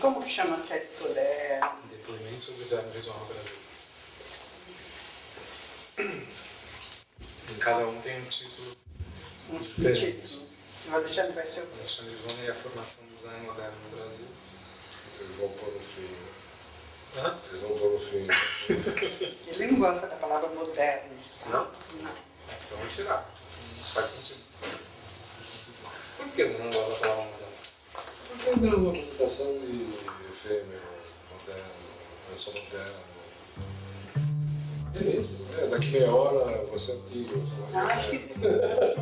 Como que chama, se puder? Depoimento sobre design visual no Brasil. Em cada um tem um título Subtítulo. O Alexandre vai ser o quê? Alexandre Ivone e a formação do design moderno no Brasil. Eles vão pôr no fim. Hã? Eles vão pôr no fim. Ele não gosta da palavra moderno. Não? Não. Então vamos tirar. Faz sentido. Por que não gosta da palavra moderno? Porque dá uma conotação de efêmero, moderno, eu sou moderno. É mesmo? Daqui meia hora você é antigo. Não, acho que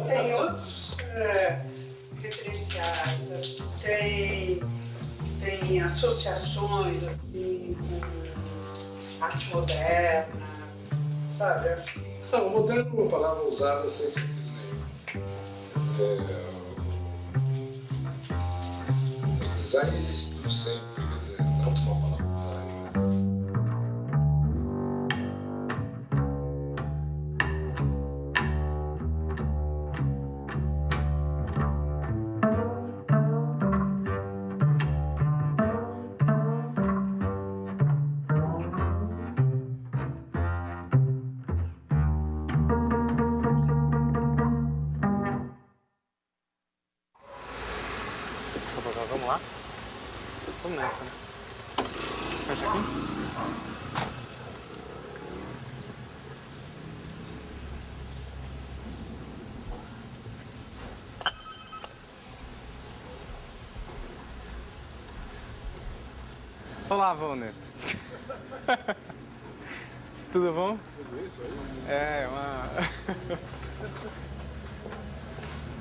tem outros referenciais, tem associações assim, com arte moderna, sabe? Não, moderno é uma palavra usada sem sentido nenhum. O design existiu sempre, quer dizer, não uma palavra design. Rapaziada, vamos lá? Vamos nessa, né? Fecha aqui? Olá, Volner. Tudo bom? Tudo isso aí? É, uma...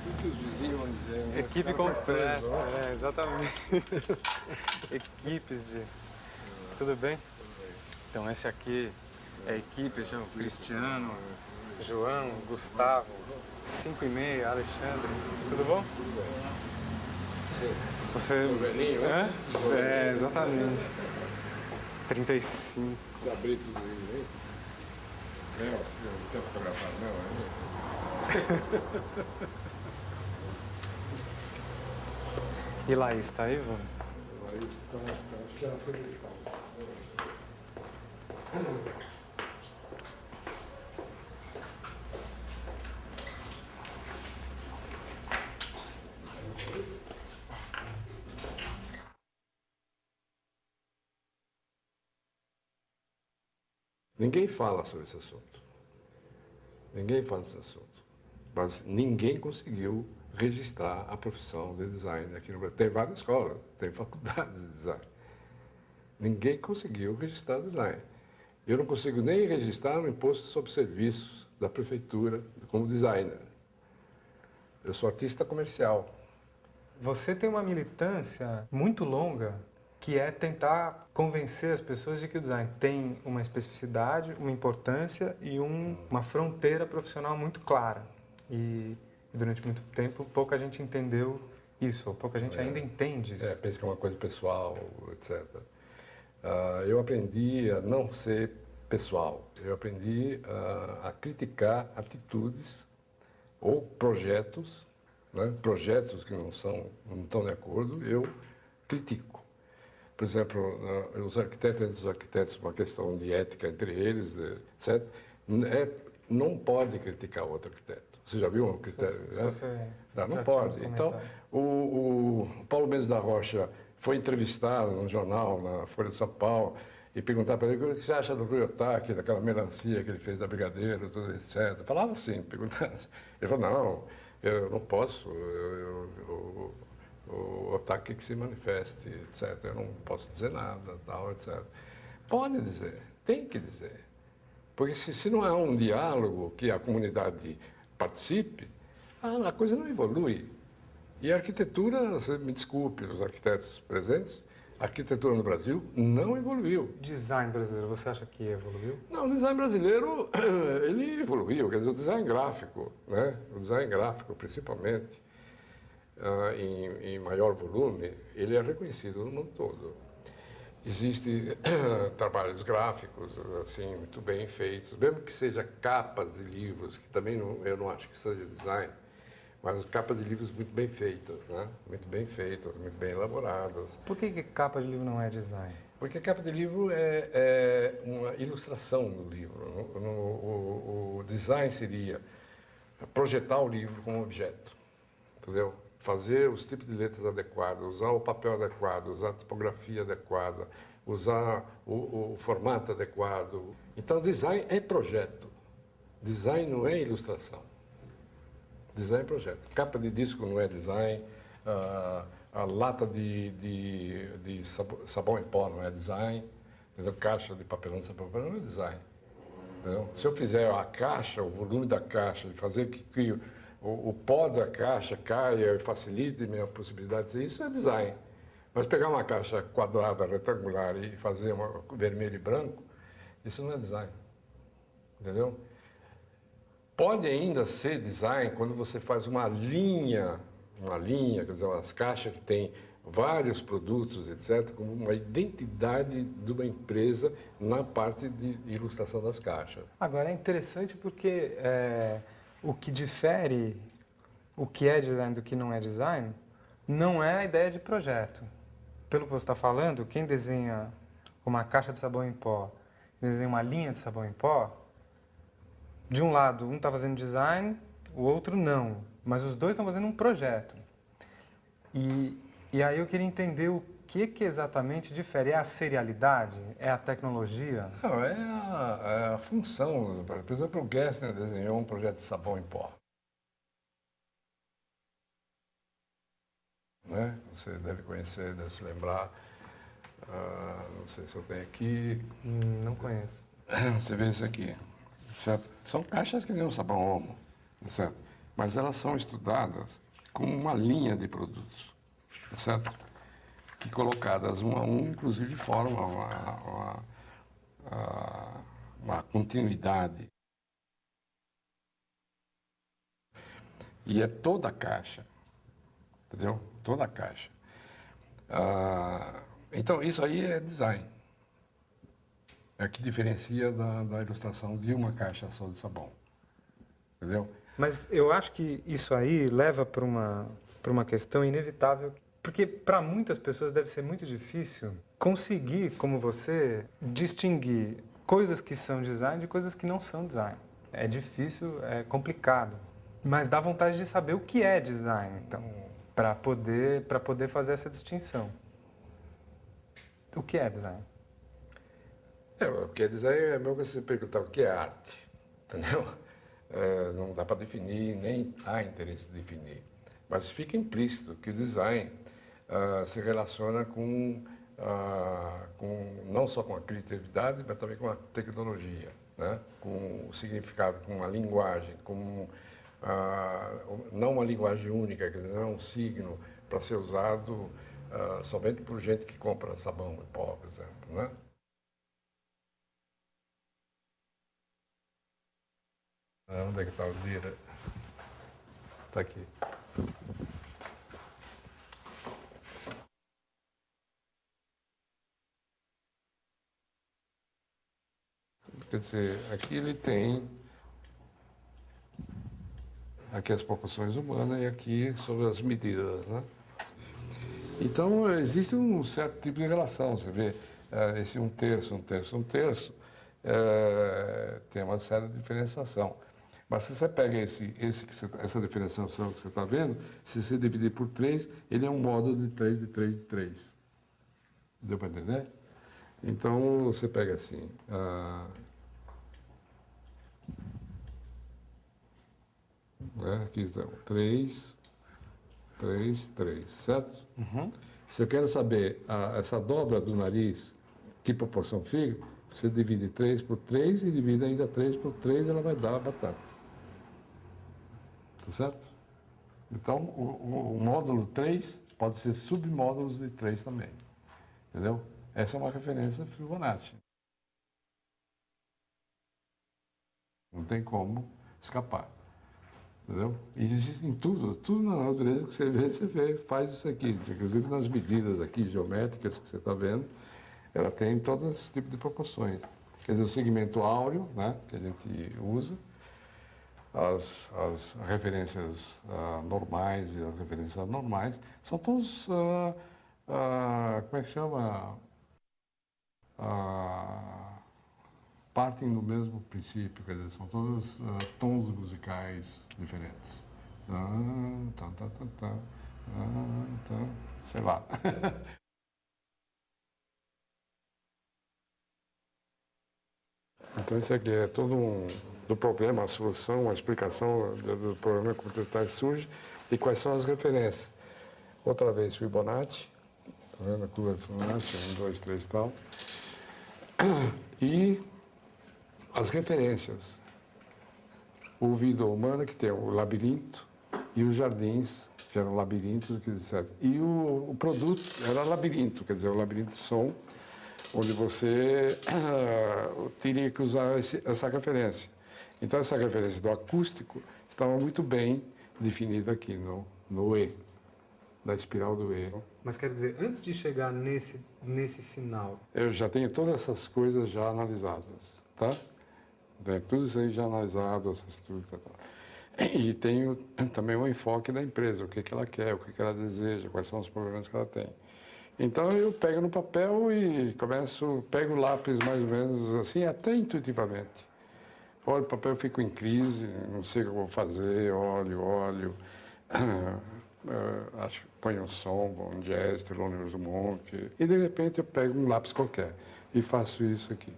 O que os vizinhos vão dizer? Né? Equipe completa, exatamente. Equipes de... Tudo bem? Então, esse aqui é a equipe, chama Cristiano, João, Gustavo, 5:30, Alexandre. Tudo bom? Tudo bem. Você... O velhinho, né? É, exatamente. 35. Você abrir tudo isso aí? Mel, você não quer fotografar Mel ainda? E Laís, tá aí, Vô? Aí, acho que ela foi deixar. Ninguém fala sobre esse assunto. Ninguém fala desse assunto. Mas ninguém conseguiu registrar a profissão de design aqui no Brasil. Tem várias escolas, tem faculdades de design. Ninguém conseguiu registrar design. Eu não consigo nem registrar no imposto sobre serviços da prefeitura como designer. Eu sou artista comercial. Você tem uma militância muito longa que é tentar convencer as pessoas de que o design tem uma especificidade, uma importância e uma fronteira profissional muito clara. E durante muito tempo pouca gente entendeu isso, ou pouca gente ainda entende isso. Pensa que é uma coisa pessoal, etc. Eu aprendi a não ser pessoal. Eu aprendi a criticar atitudes ou projetos, né? Projetos que não estão de acordo, eu critico. Por exemplo, os arquitetos entre os arquitetos, uma questão de ética entre eles, etc., não pode criticar outro arquiteto. Você já viu um arquiteto? Não pode. Então, o Paulo Mendes da Rocha foi entrevistado num jornal, na Folha de São Paulo, e perguntaram para ele o que você acha do Rui Otaki, daquela melancia que ele fez da Brigadeiro, tudo, etc. Falava assim, perguntando assim. Ele falou, não, eu não posso, o Otaki que se manifeste, etc. Eu não posso dizer nada, tal, etc. Pode dizer, tem que dizer. Porque se não há um diálogo que a comunidade participe, a coisa não evolui. E a arquitetura, você me desculpe, os arquitetos presentes, a arquitetura no Brasil não evoluiu. Design brasileiro, você acha que evoluiu? Não, o design brasileiro, ele evoluiu, quer dizer, o design gráfico, né? O design gráfico, principalmente, em maior volume, ele é reconhecido no mundo todo. Existem trabalhos gráficos, assim, muito bem feitos, mesmo que seja capas de livros, que também eu não acho que seja design, mas capas de livros muito bem feitas, né? Muito bem feitas, muito bem elaboradas. Por que capa de livro não é design? Porque a capa de livro é uma ilustração do livro. O design seria projetar o livro como objeto, entendeu? Fazer os tipos de letras adequados, usar o papel adequado, usar a tipografia adequada, usar o formato adequado. Então, design é projeto. Design não é ilustração. Design é projeto. Capa de disco não é design, a lata de sabão em pó não é design, entendeu? Caixa de papelão de sabão em pó não é design. Entendeu? Se eu fizer a caixa, o volume da caixa, e fazer que o pó da caixa caia e facilite a minha possibilidade de fazer isso, é design. Mas pegar uma caixa quadrada, retangular e fazer uma vermelho e branco, isso não é design. Entendeu? Pode ainda ser design quando você faz uma linha, quer dizer, umas caixas que tem vários produtos, etc., como uma identidade de uma empresa na parte de ilustração das caixas. Agora, é interessante porque o que difere o que é design do que não é design não é a ideia de projeto. Pelo que você está falando, quem desenha uma caixa de sabão em pó, desenha uma linha de sabão em pó, de um lado, um está fazendo design, o outro não. Mas os dois estão fazendo um projeto. E aí eu queria entender o que exatamente difere. É a serialidade? É a tecnologia? Não, é a função. Por exemplo, o Gessner desenhou um projeto de sabão em pó. Né? Você deve conhecer, deve se lembrar. Não sei se eu tenho aqui. Não conheço. Você vê isso aqui, certo? São caixas que nem um sabão Omo, certo? Mas elas são estudadas com uma linha de produtos, certo? Que colocadas um a um, inclusive, formam uma continuidade. E é toda a caixa, entendeu? Toda a caixa. Então, isso aí é design. É o que diferencia da ilustração de uma caixa só de sabão. Entendeu? Mas eu acho que isso aí leva para uma questão inevitável, porque para muitas pessoas deve ser muito difícil conseguir, como você, distinguir coisas que são design de coisas que não são design. É difícil, é complicado, mas dá vontade de saber o que é design, então, para poder fazer essa distinção. O que é design? O que é design é mesmo que você perguntar o que é arte, entendeu? Não dá para definir, nem há interesse de definir. Mas fica implícito que o design se relaciona com não só com a criatividade, mas também com a tecnologia, né? Com o significado, com a linguagem, com não uma linguagem única, quer dizer, não é um signo para ser usado somente por gente que compra sabão em pó, por exemplo, né? Onde é que está o Lira? Está aqui. Quer dizer, aqui ele tem aqui as proporções humanas e aqui sobre as medidas, né? Então, existe um certo tipo de relação. Você vê esse um terço, tem uma certa diferenciação. Mas se você pega essa diferenciação que você está vendo, se você dividir por 3, ele é um módulo de 3, de 3, de 3. Deu para entender? Então, você pega assim... aqui estão 3, 3, 3, certo? Uhum. Se eu quero saber essa dobra do nariz, que proporção fica, você divide 3 por 3 e divide ainda 3 por 3, ela vai dar a batata. Tá certo? Então, o módulo 3 pode ser submódulos de 3 também. Entendeu? Essa é uma referência Fibonacci. Não tem como escapar. Entendeu? E existe em tudo na natureza que você vê, faz isso aqui. Inclusive nas medidas aqui geométricas que você está vendo, ela tem todo esse tipo de proporções. Quer dizer, o segmento áureo, né, que a gente usa, as referências normais e as referências anormais são todos, como é que chama? Partem do mesmo princípio, quer dizer, são todos tons musicais diferentes. Sei lá. Então, isso aqui é todo do problema, a solução, a explicação do problema que surge e quais são as referências. Outra vez, Fibonacci, tá vendo a curva de Fibonacci, 1, 2, 3 e tal. E as referências. O vida humana, que tem o labirinto, e os jardins, que eram labirintos, etc. E o produto era labirinto, quer dizer, o labirinto de som, onde você teria que usar essa referência. Então, essa referência do acústico estava muito bem definida aqui no E, da espiral do E. Mas quer dizer, antes de chegar nesse sinal... Eu já tenho todas essas coisas já analisadas, tá? Tudo isso aí já analisado, essa estrutura e tal. E tenho também um enfoque da empresa, o que ela quer, o que ela deseja, quais são os problemas que ela tem. Então eu pego no papel e pego o lápis mais ou menos assim, até intuitivamente. Olho o papel, fico em crise, não sei o que eu vou fazer, olho. Acho que ponho um som, um jazz, Thelonious Monk, e de repente eu pego um lápis qualquer e faço isso aqui.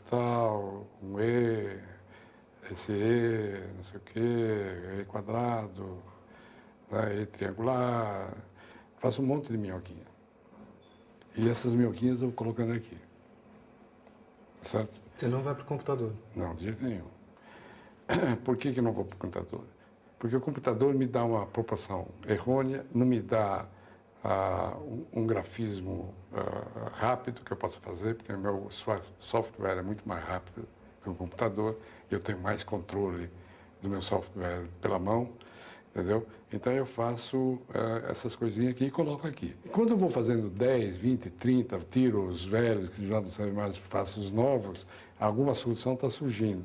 Tal, um E, esse E, não sei o quê, E quadrado, né, E triangular, faço um monte de minhoquinha. E essas minhoquinhas eu vou colocando aqui, certo? Você não vai para o computador? Não, de jeito nenhum. Por que eu não vou para o computador? Porque o computador me dá uma proporção errônea, não me dá um grafismo rápido que eu possa fazer, porque o meu software é muito mais rápido que o computador, eu tenho mais controle do meu software pela mão, entendeu? Então eu faço essas coisinhas aqui e coloco aqui. Quando eu vou fazendo 10, 20, 30, tiro os velhos, que já não servem mais, faço os novos, alguma solução está surgindo.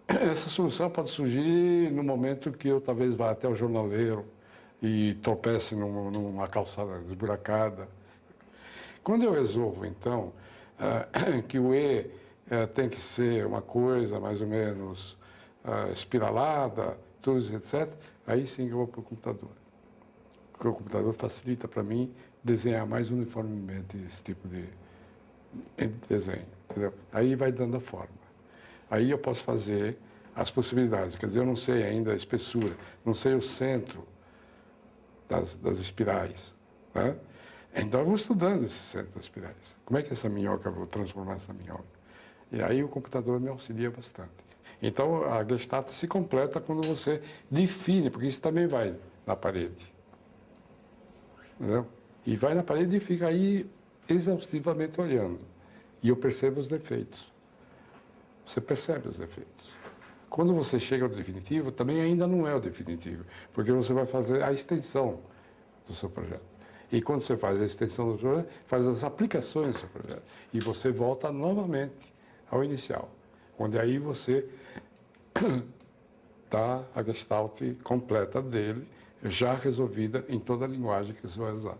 Essa solução pode surgir no momento que eu talvez vá até o jornaleiro e tropece numa calçada esburacada. Quando eu resolvo, então, que o E tem que ser uma coisa mais ou menos espiralada, tudo isso, etc., aí sim eu vou para o computador. Porque o computador facilita para mim desenhar mais uniformemente esse tipo de desenho, entendeu? Aí vai dando a forma. Aí eu posso fazer as possibilidades. Quer dizer, eu não sei ainda a espessura, não sei o centro das espirais, né? Então eu vou estudando esse centro das espirais. Como é que essa minhoca, eu vou transformar essa minhoca? E aí o computador me auxilia bastante. Então a Gestalt se completa quando você define, porque isso também vai na parede, entendeu? E vai na parede e fica aí exaustivamente olhando. E eu percebo os defeitos. Você percebe os defeitos. Quando você chega ao definitivo, também ainda não é o definitivo, porque você vai fazer a extensão do seu projeto. E quando você faz a extensão do projeto, faz as aplicações do seu projeto. E você volta novamente ao inicial, onde aí você dá a gestalt completa dele, já resolvida em toda a linguagem que você vai usar.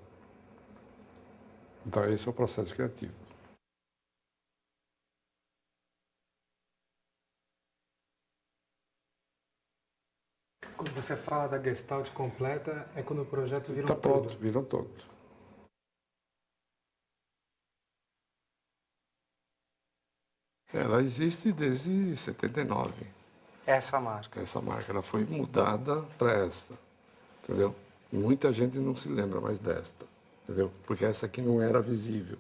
Então esse é o processo criativo. Quando você fala da Gestalt completa, é quando o projeto vira Está um pronto, todo. viram todo. Ela existe desde 79. Essa marca. Essa marca ela foi mudada para esta, entendeu? Muita gente não se lembra mais desta, entendeu? Porque essa aqui não era visível.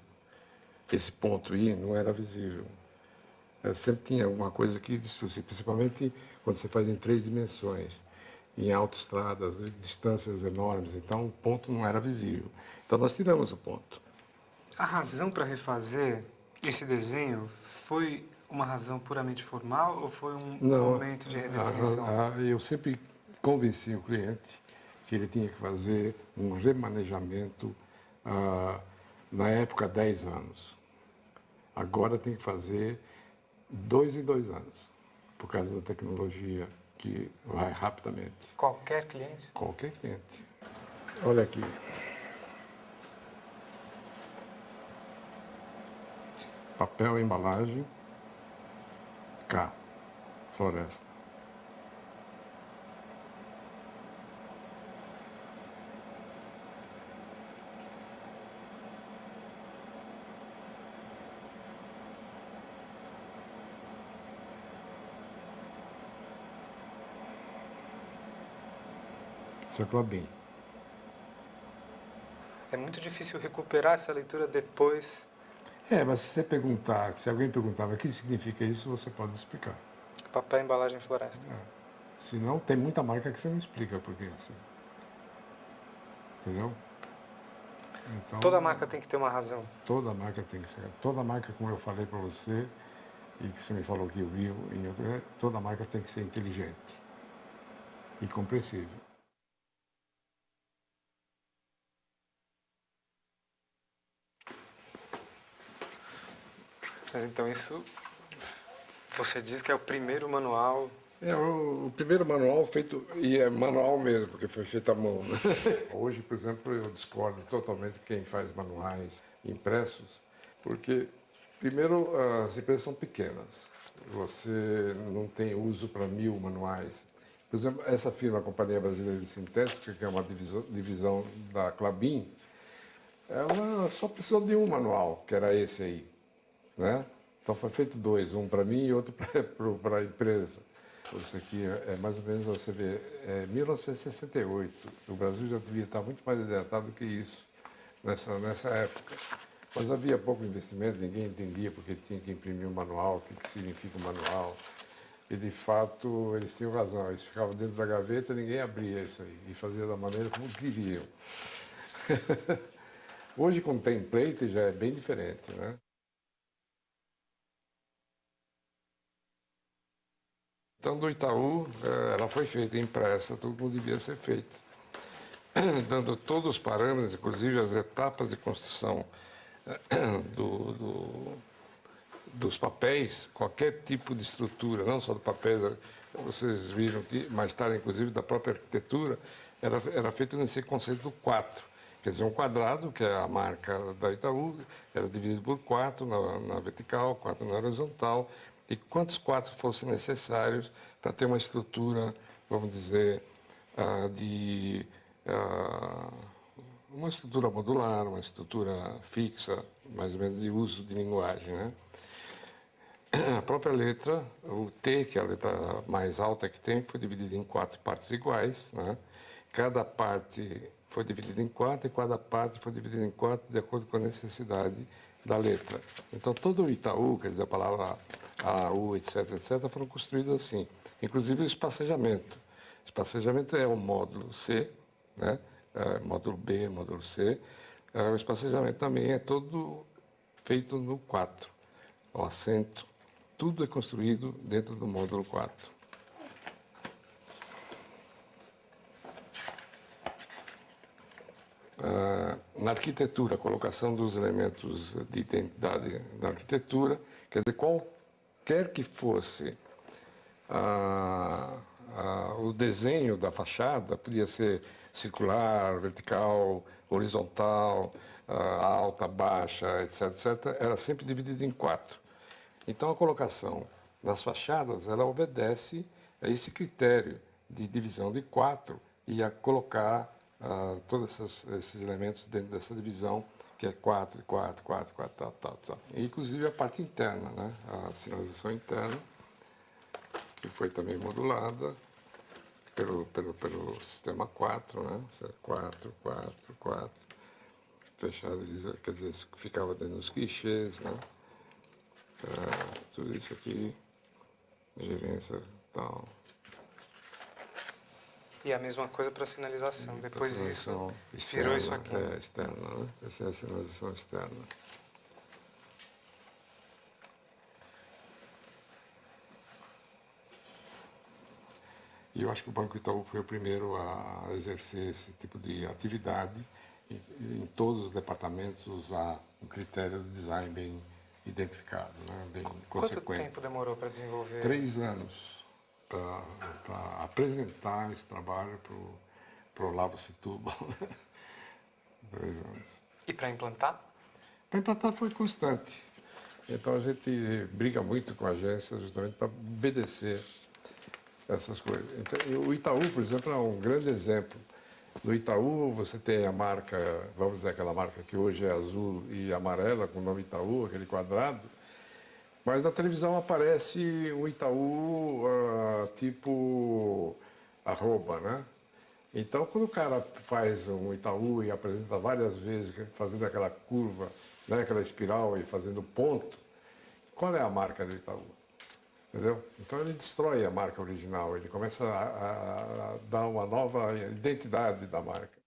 Esse ponto I não era visível. Sempre tinha alguma coisa que distorcia, principalmente quando você faz em 3 dimensões, em autoestradas, distâncias enormes. Então, o ponto não era visível. Então, nós tiramos o ponto. A razão para refazer esse desenho foi uma razão puramente formal ou foi um momento de redefinição? Eu sempre convenci o cliente que ele tinha que fazer um remanejamento na época 10 anos. Agora tem que fazer 2 em 2 anos, por causa da tecnologia que vai rapidamente. Qualquer cliente? Qualquer cliente. Olha aqui. Papel, embalagem, K, floresta. Isso é Klabin. É muito difícil recuperar essa leitura depois. Mas se você perguntar, se alguém perguntar o que significa isso, você pode explicar. Papel, embalagem, floresta. Senão, tem muita marca que você não explica porque é assim. Entendeu? Então, Toda marca tem que ter uma razão. toda marca tem que ser. Toda marca, como eu falei para você, e que você me falou que eu vi em outro, toda marca tem que ser inteligente e compreensível. Mas então isso, você diz que é o primeiro manual. O primeiro manual feito, e é manual mesmo, porque foi feito à mão. Né? Hoje, por exemplo, eu discordo totalmente quem faz manuais impressos, porque, primeiro, as empresas são pequenas. Você não tem uso para 1000 manuais. Por exemplo, essa firma, a Companhia Brasileira de Sintética, que é uma divisão da Klabin, ela só precisou de um manual, que era esse aí. Né? Então foi feito 2, um para mim e outro para a empresa. Isso aqui é mais ou menos, você vê, 1968. O Brasil já devia estar muito mais adiantado do que isso nessa época. Mas havia pouco investimento, ninguém entendia porque tinha que imprimir um manual, o que significa um manual. E, de fato, eles tinham razão. Eles ficavam dentro da gaveta, ninguém abria isso aí. E fazia da maneira como queriam. Hoje, com template, já é bem diferente, né? Então, do Itaú, ela foi feita, impressa, tudo como devia ser feito. Dando todos os parâmetros, inclusive as etapas de construção dos papéis, qualquer tipo de estrutura, não só do papel, vocês viram que mais tarde, inclusive, da própria arquitetura, era feito nesse conceito do 4. Quer dizer, um quadrado, que é a marca da Itaú, era dividido por 4 na vertical, 4 na horizontal, e quantos 4 fossem necessários para ter uma estrutura, vamos dizer, uma estrutura modular, uma estrutura fixa, mais ou menos de uso de linguagem, né? A própria letra, o T, que é a letra mais alta que tem, foi dividida em 4 partes iguais, né? Cada parte foi dividida em 4 e cada parte foi dividida em 4 de acordo com a necessidade da letra. Então, todo o Itaú, quer dizer, a palavra A, U, etc., etc., foram construídos assim. Inclusive o espacejamento. O espacejamento é o módulo C, né? Módulo B, módulo C. O espacejamento também é todo feito no 4. O assento, tudo é construído dentro do módulo 4. Na arquitetura, a colocação dos elementos de identidade da arquitetura, quer dizer, qualquer que fosse o desenho da fachada, podia ser circular, vertical, horizontal, alta, baixa, etc., etc., era sempre dividido em 4. Então, a colocação das fachadas, ela obedece a esse critério de divisão de 4 e a colocar todos esses elementos dentro dessa divisão, que é 4, 4, 4, 4, tal, tal, tal. E, inclusive, a parte interna, né? A sinalização interna, que foi também modulada pelo sistema 4, né? 4, 4, 4, fechado, quer dizer, ficava dentro dos clichês, né? Tudo isso aqui, gerência tal. E a mesma coisa para sinalização. Depois Sinalização isso virou isso aqui. Externa, né? Essa é a sinalização externa. E eu acho que o Banco Itaú foi o primeiro a exercer esse tipo de atividade em todos os departamentos, usar um critério de design bem identificado, né? Bem Quanto consequente. tempo demorou para desenvolver? 3 anos para apresentar esse trabalho para o Olavo Setúbal. 3 anos. E para implantar? Para implantar foi constante. Então a gente briga muito com a agência justamente para obedecer essas coisas. Então, o Itaú, por exemplo, é um grande exemplo. No Itaú você tem a marca, vamos dizer aquela marca que hoje é azul e amarela, com o nome Itaú, aquele quadrado, mas na televisão aparece um Itaú tipo arroba, né? Então, quando o cara faz um Itaú e apresenta várias vezes, fazendo aquela curva, né, aquela espiral e fazendo ponto, qual é a marca do Itaú? Entendeu? Então ele destrói a marca original, ele começa a dar uma nova identidade da marca.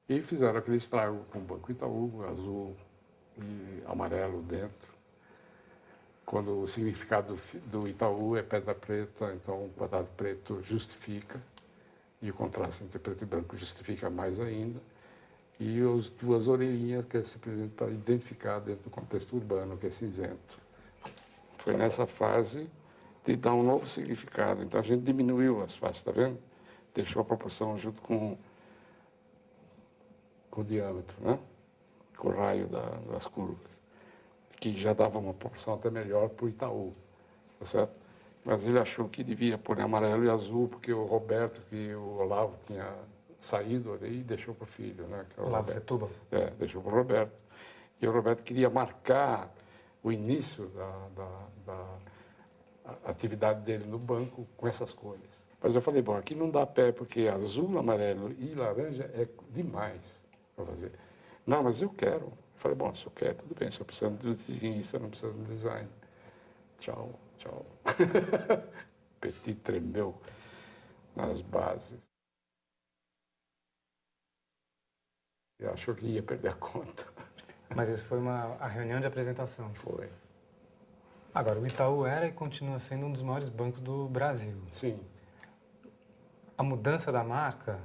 E fizeram aquele estrago com o Banco Itaú, azul e amarelo dentro. Quando o significado do Itaú é pedra preta, então o quadrado preto justifica, e o contraste entre preto e branco justifica mais ainda. E as 2 orelhinhas, que é simplesmente para identificar dentro do contexto urbano, que é cinzento. Foi nessa fase de dar um novo significado. Então a gente diminuiu as faixas, está vendo? Deixou a proporção junto com o diâmetro, né? Com o raio das curvas, que já dava uma proporção até melhor para o Itaú, tá certo? Mas ele achou que devia pôr amarelo e azul, porque o Roberto, que o Olavo tinha saído ali e deixou para o filho, né? Que é o Olavo Roberto. Setúbal. Deixou para o Roberto. E o Roberto queria marcar o início da atividade dele no banco com essas cores. Mas eu falei, bom, aqui não dá pé, porque azul, amarelo e laranja é demais para fazer. Não, mas eu quero. Eu falei, bom, se eu quero, tudo bem. Se eu preciso do desenhista, não preciso do design. Tchau, tchau. Petit tremeu nas bases. E achou que ia perder a conta. Mas isso foi a reunião de apresentação. Foi. Agora, o Itaú era e continua sendo um dos maiores bancos do Brasil. Sim. A mudança da marca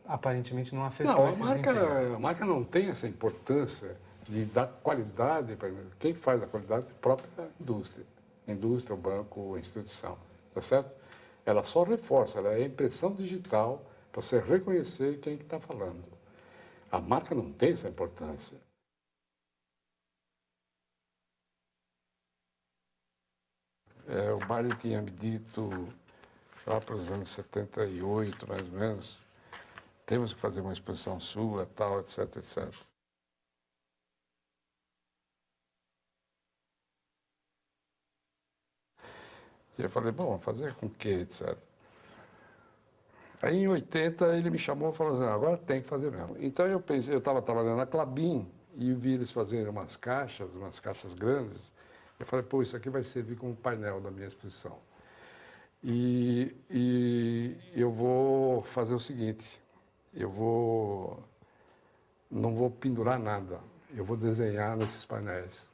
aparentemente não afetou Não, esse desempenho. a marca não tem essa importância de dar qualidade. Quem faz a qualidade é a própria indústria. Indústria, o banco, a instituição. Tá certo? Ela só reforça, ela é a impressão digital para você reconhecer quem está falando. A marca não tem essa importância. O Mário tinha me dito, lá para os anos 78, mais ou menos, temos que fazer uma exposição sua, tal, etc, etc. E eu falei, bom, fazer com o quê, etc. Aí em 80 ele me chamou e falou assim, agora tem que fazer mesmo. Então eu pensei, eu estava trabalhando na Klabin e vi eles fazerem umas caixas grandes. Eu falei, pô, isso aqui vai servir como painel da minha exposição. E eu vou fazer o seguinte, não vou pendurar nada, eu vou desenhar nesses painéis.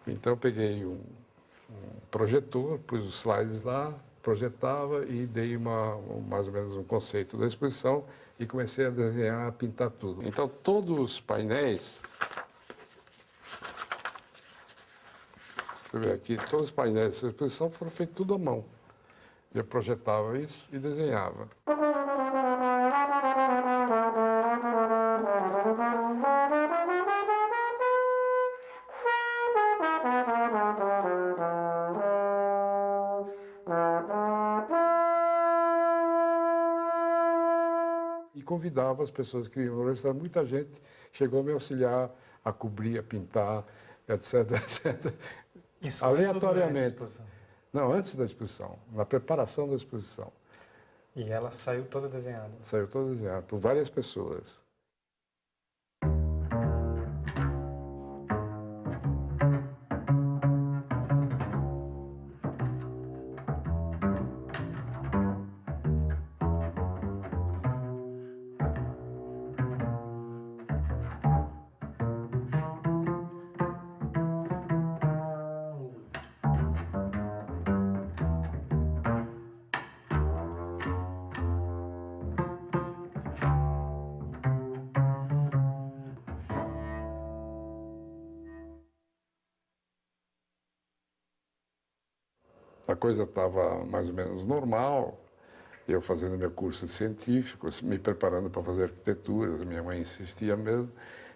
Então eu peguei um projetor, pus os slides lá, projetava e dei mais ou menos um conceito da exposição e comecei a desenhar, a pintar tudo. Então todos os painéis, você vê aqui, todos os painéis dessa exposição foram feitos tudo à mão. Eu projetava isso e desenhava. E convidava as pessoas que iam no restaurante. Muita gente chegou a me auxiliar a cobrir, a pintar, etc, etc. Isso aleatoriamente. antes ou durante a exposição? Não, antes da exposição, na preparação da exposição. E ela saiu toda desenhada? Saiu toda desenhada por várias pessoas. a coisa estava mais ou menos normal, eu fazendo meu curso de científico, me preparando para fazer arquitetura, minha mãe insistia mesmo,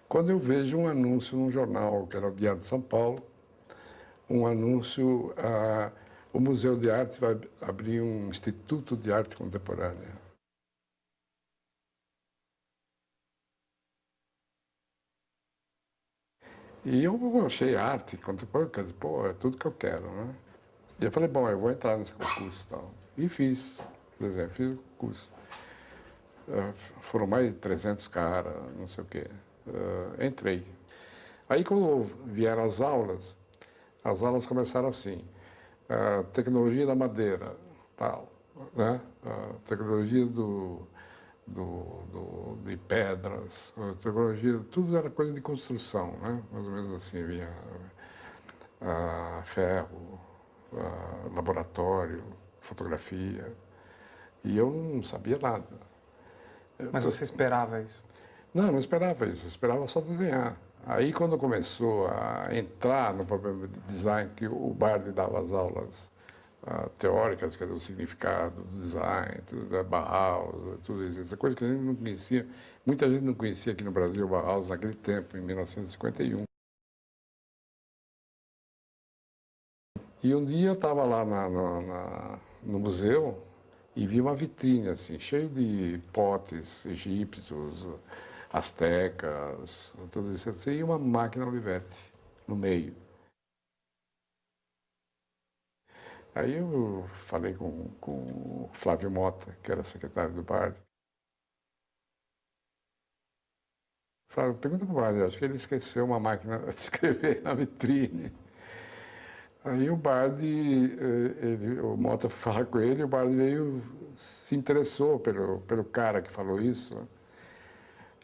quando eu vejo um anúncio num jornal, que era o Diário de São Paulo, um anúncio, o Museu de Arte vai abrir um Instituto de Arte Contemporânea. E eu achei arte contemporânea, quer dizer, pô, é tudo que eu quero, né? E eu falei, bom, eu vou entrar nesse concurso e tal. E fiz, desenho, fiz o concurso. Foram mais de 300 caras, não sei o quê. Entrei. Aí, quando vieram as aulas começaram assim. Tecnologia da madeira, tal, né? Tecnologia de pedras, tecnologia, tudo era coisa de construção, né? Mais ou menos assim, vinha ferro, laboratório, fotografia. E eu não sabia nada. Mas você esperava isso? Não esperava isso, eu esperava só desenhar. Aí, quando começou a entrar no problema de design, que o Bardi dava as aulas teóricas, quer dizer, o significado do design, tudo, da Bauhaus, tudo isso, essa coisa que a gente não conhecia, muita gente não conhecia aqui no Brasil o Bauhaus naquele tempo, em 1951. E um dia eu estava lá no museu e vi uma vitrine, assim, cheio de potes egípcios, astecas, tudo isso assim, e uma máquina Olivetti no meio. Aí eu falei com o Flávio Mota, que era secretário do Bardi. Flávio, pergunta para o Bardi, acho que ele esqueceu uma máquina de escrever na vitrine. Aí o Bardi, o Mota foi falar com ele, e o Bardi veio, se interessou pelo cara que falou isso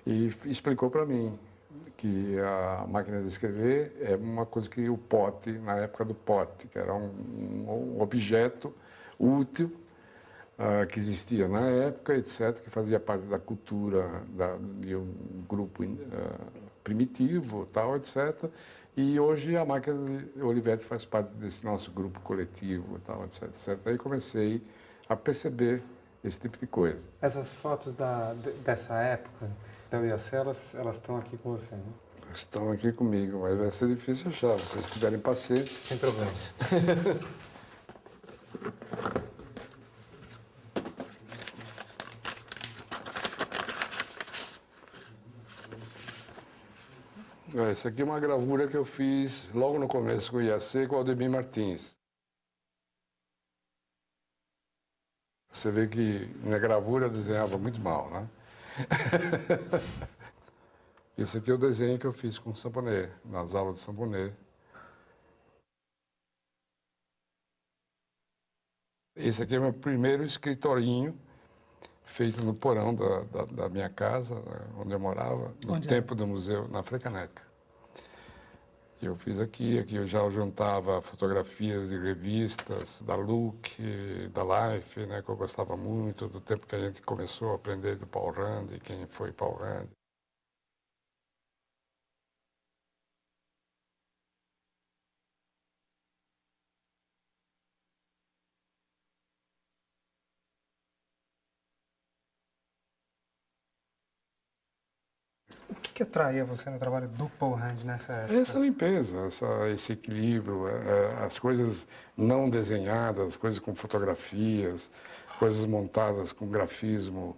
e explicou para mim que a máquina de escrever é uma coisa que o pote, na época do pote, que era um objeto útil que existia na época, etc., que fazia parte da cultura de um grupo primitivo, tal, etc., e hoje a máquina de Olivetti faz parte desse nosso grupo coletivo, tal, etc, etc. Aí comecei a perceber esse tipo de coisa. Essas fotos dessa época, da UIAC, elas estão aqui com você, né? Estão aqui comigo, mas vai ser difícil achar, se vocês tiverem paciência. Sem problema. Essa aqui é uma gravura que eu fiz logo no começo com o IAC com o Aldemir Martins. Você vê que na gravura eu desenhava muito mal, né? Esse aqui é o desenho que eu fiz com o Samponet, nas aulas de Samponet. Esse aqui é o meu primeiro escritorinho, feito no porão da minha casa, onde eu morava, no tempo do museu, na Frecaneca. Eu fiz aqui eu já juntava fotografias de revistas, da Look, da Life, né, que eu gostava muito, do tempo que a gente começou a aprender do Paul Rand, quem foi Paul Rand. O que atraía você no trabalho do Paul Rand nessa época? Essa limpeza, esse equilíbrio, as coisas não desenhadas, as coisas com fotografias, coisas montadas com grafismo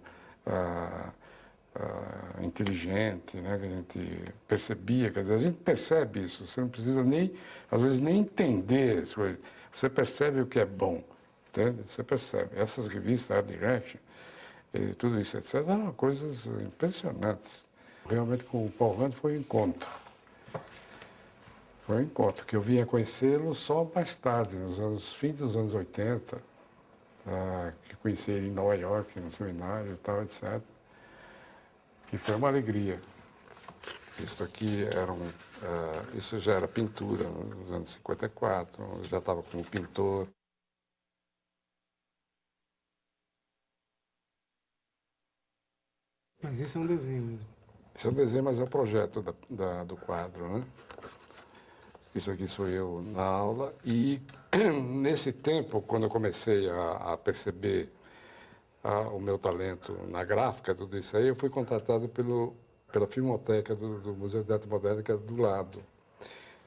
inteligente, né, que a gente percebia, quer dizer, a gente percebe isso, você não precisa nem, às vezes, nem entender as coisas, você percebe o que é bom, entende? Você percebe. Essas revistas, Art Direction, tudo isso, etc., eram coisas impressionantes. Realmente, com o Paul Rand foi um encontro. Foi um encontro, que eu vinha conhecê-lo só mais tarde, fim dos anos 80, que conheci ele em Nova York, no seminário e tal, etc., que foi uma alegria. Isso aqui isso já era pintura nos anos 54, eu já estava como pintor. Mas isso é um desenho mesmo. Esse é um desenho, mas é um projeto do quadro, né? Isso aqui sou eu na aula. E nesse tempo, quando eu comecei a perceber o meu talento na gráfica, tudo isso aí, eu fui contratado pela Filmoteca do Museu de Arte Moderna, que é do lado.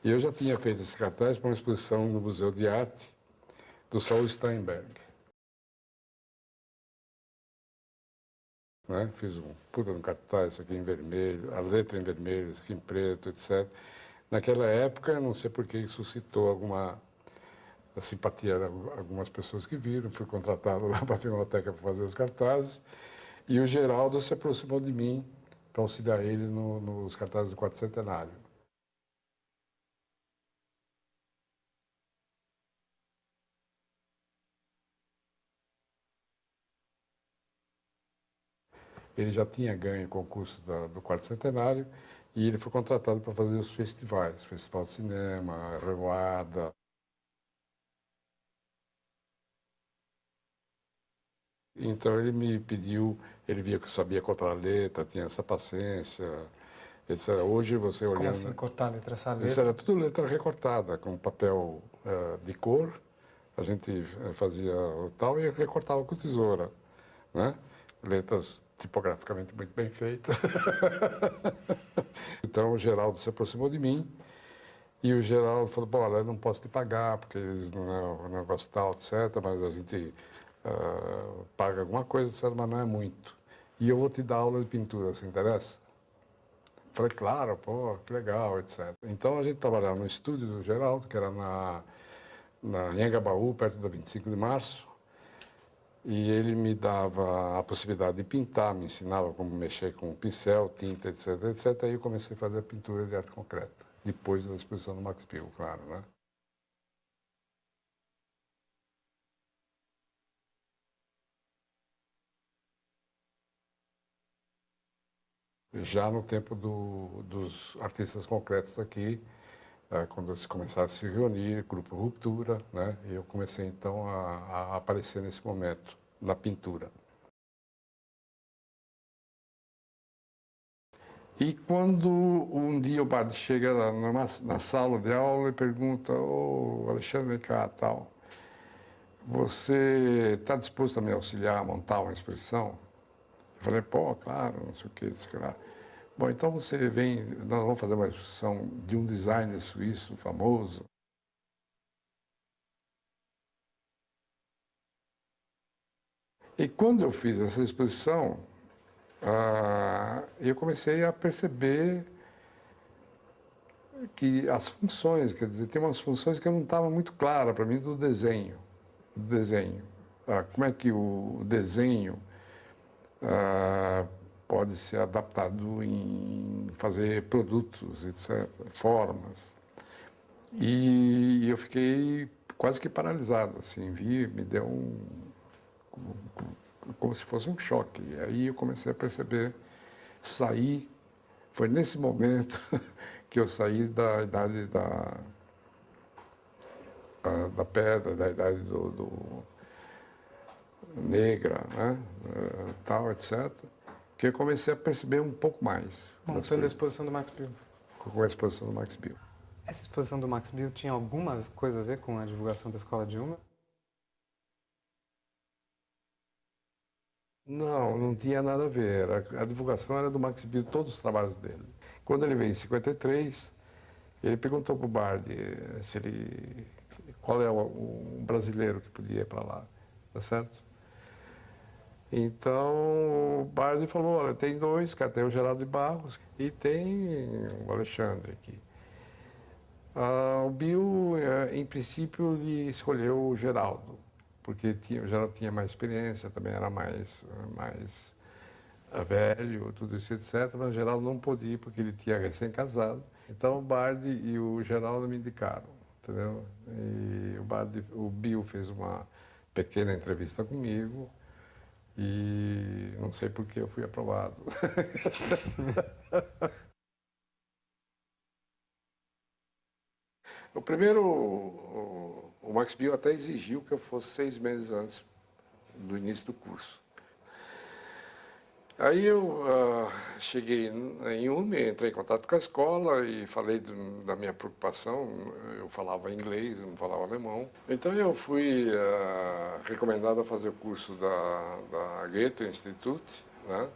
E eu já tinha feito esse cartaz para uma exposição no Museu de Arte do Saul Steinberg. Né? Fiz um puta de um cartaz, isso aqui em vermelho, a letra em vermelho, isso aqui em preto, etc. Naquela época, eu não sei por que suscitou alguma simpatia de algumas pessoas que viram, fui contratado lá para a Filmoteca para fazer os cartazes, e o Geraldo se aproximou de mim para auxiliar ele nos cartazes do Quarto Centenário. Ele já tinha ganho o concurso do Quarto Centenário e ele foi contratado para fazer os festivais, Festival de Cinema, Revoada. Então ele me pediu, ele via que eu sabia cortar a letra, tinha essa paciência, etc. Hoje você olhando... Como assim cortar a letra? Essa Isso letra? era tudo letra recortada, com papel de cor, a gente fazia o tal e recortava com tesoura, né? Letras tipograficamente muito bem feitas. Então o Geraldo se aproximou de mim e o Geraldo falou, bom, olha, eu não posso te pagar porque eles não é um negócio tal, etc., mas a gente paga alguma coisa, etc., mas não é muito. E eu vou te dar aula de pintura, se interessa? Falei, claro, pô, que legal, etc. Então a gente trabalhava no estúdio do Geraldo, que era na Anhangabaú, perto da 25 de março, e ele me dava a possibilidade de pintar, me ensinava como mexer com pincel, tinta, etc, etc. Aí eu comecei a fazer a pintura de arte concreta, depois da exposição do Max Bill, claro, né? Já no tempo dos artistas concretos aqui, quando eles começaram a se reunir, Grupo Ruptura, né? E eu comecei então a aparecer nesse momento, na pintura. E quando um dia o Bard chega lá na sala de aula e pergunta, ô Alexandre, vem cá, tal, você está disposto a me auxiliar a montar uma exposição? Eu falei, pô, claro, não sei o que, sei lá. Bom, então você vem, nós vamos fazer uma exposição de um designer suíço famoso. E quando eu fiz essa exposição, eu comecei a perceber que as funções, quer dizer, tem umas funções que não estavam muito claras para mim do desenho. Como é que o desenho pode ser adaptado em fazer produtos, etc., formas. E eu fiquei quase que paralisado, assim, me deu como se fosse um choque. E aí eu comecei a perceber, sair, foi nesse momento que eu saí da idade da pedra, da idade do negra, né, tal, etc., que eu comecei a perceber um pouco mais. Montando a exposição do Max Bill. Com a exposição do Max Bill. Essa exposição do Max Bill tinha alguma coisa a ver com a divulgação da Escola de Uma? Não, não tinha nada a ver. A divulgação era do Max Bill, todos os trabalhos dele. Quando ele veio em 53, ele perguntou para o Bard qual é o brasileiro que podia ir para lá, tá certo? Então o Bard falou, olha, tem dois, cara, tem o Geraldo de Barros e tem o Alexandre aqui. O Bill, em princípio, ele escolheu o Geraldo, porque o Geraldo tinha mais experiência, também era mais velho, tudo isso, etc. Mas o Geraldo não podia ir porque ele tinha recém-casado. Então o Bard e o Geraldo me indicaram, entendeu? E o Bill fez uma pequena entrevista comigo e não sei por que eu fui aprovado. O primeiro, o Max Bill até exigiu que eu fosse 6 meses antes do início do curso. Aí eu cheguei em UME, entrei em contato com a escola e falei da minha preocupação. Eu falava inglês, não falava alemão. Então eu fui recomendado a fazer o curso da Goethe Institut, né?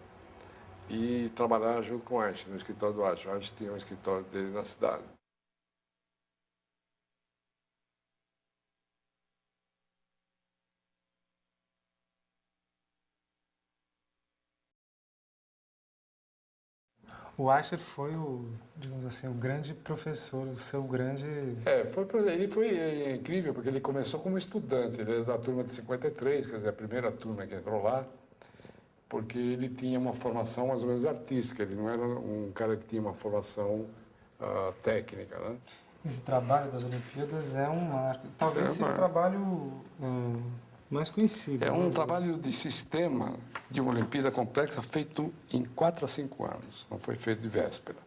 E trabalhar junto com o Einstein, no escritório do Einstein. O Einstein tinha um escritório dele na cidade. O Asher foi o, digamos assim, o grande professor, o seu grande... Ele foi incrível, porque ele começou como estudante, ele é da turma de 53, quer dizer, a primeira turma que entrou lá, porque ele tinha uma formação mais ou menos artística, ele não era um cara que tinha uma formação técnica, né? Esse trabalho das Olimpíadas é um marco. Talvez seja o trabalho mais conhecido. É um trabalho de sistema de uma Olimpíada complexa feito em 4 a 5 anos, não foi feito de véspera.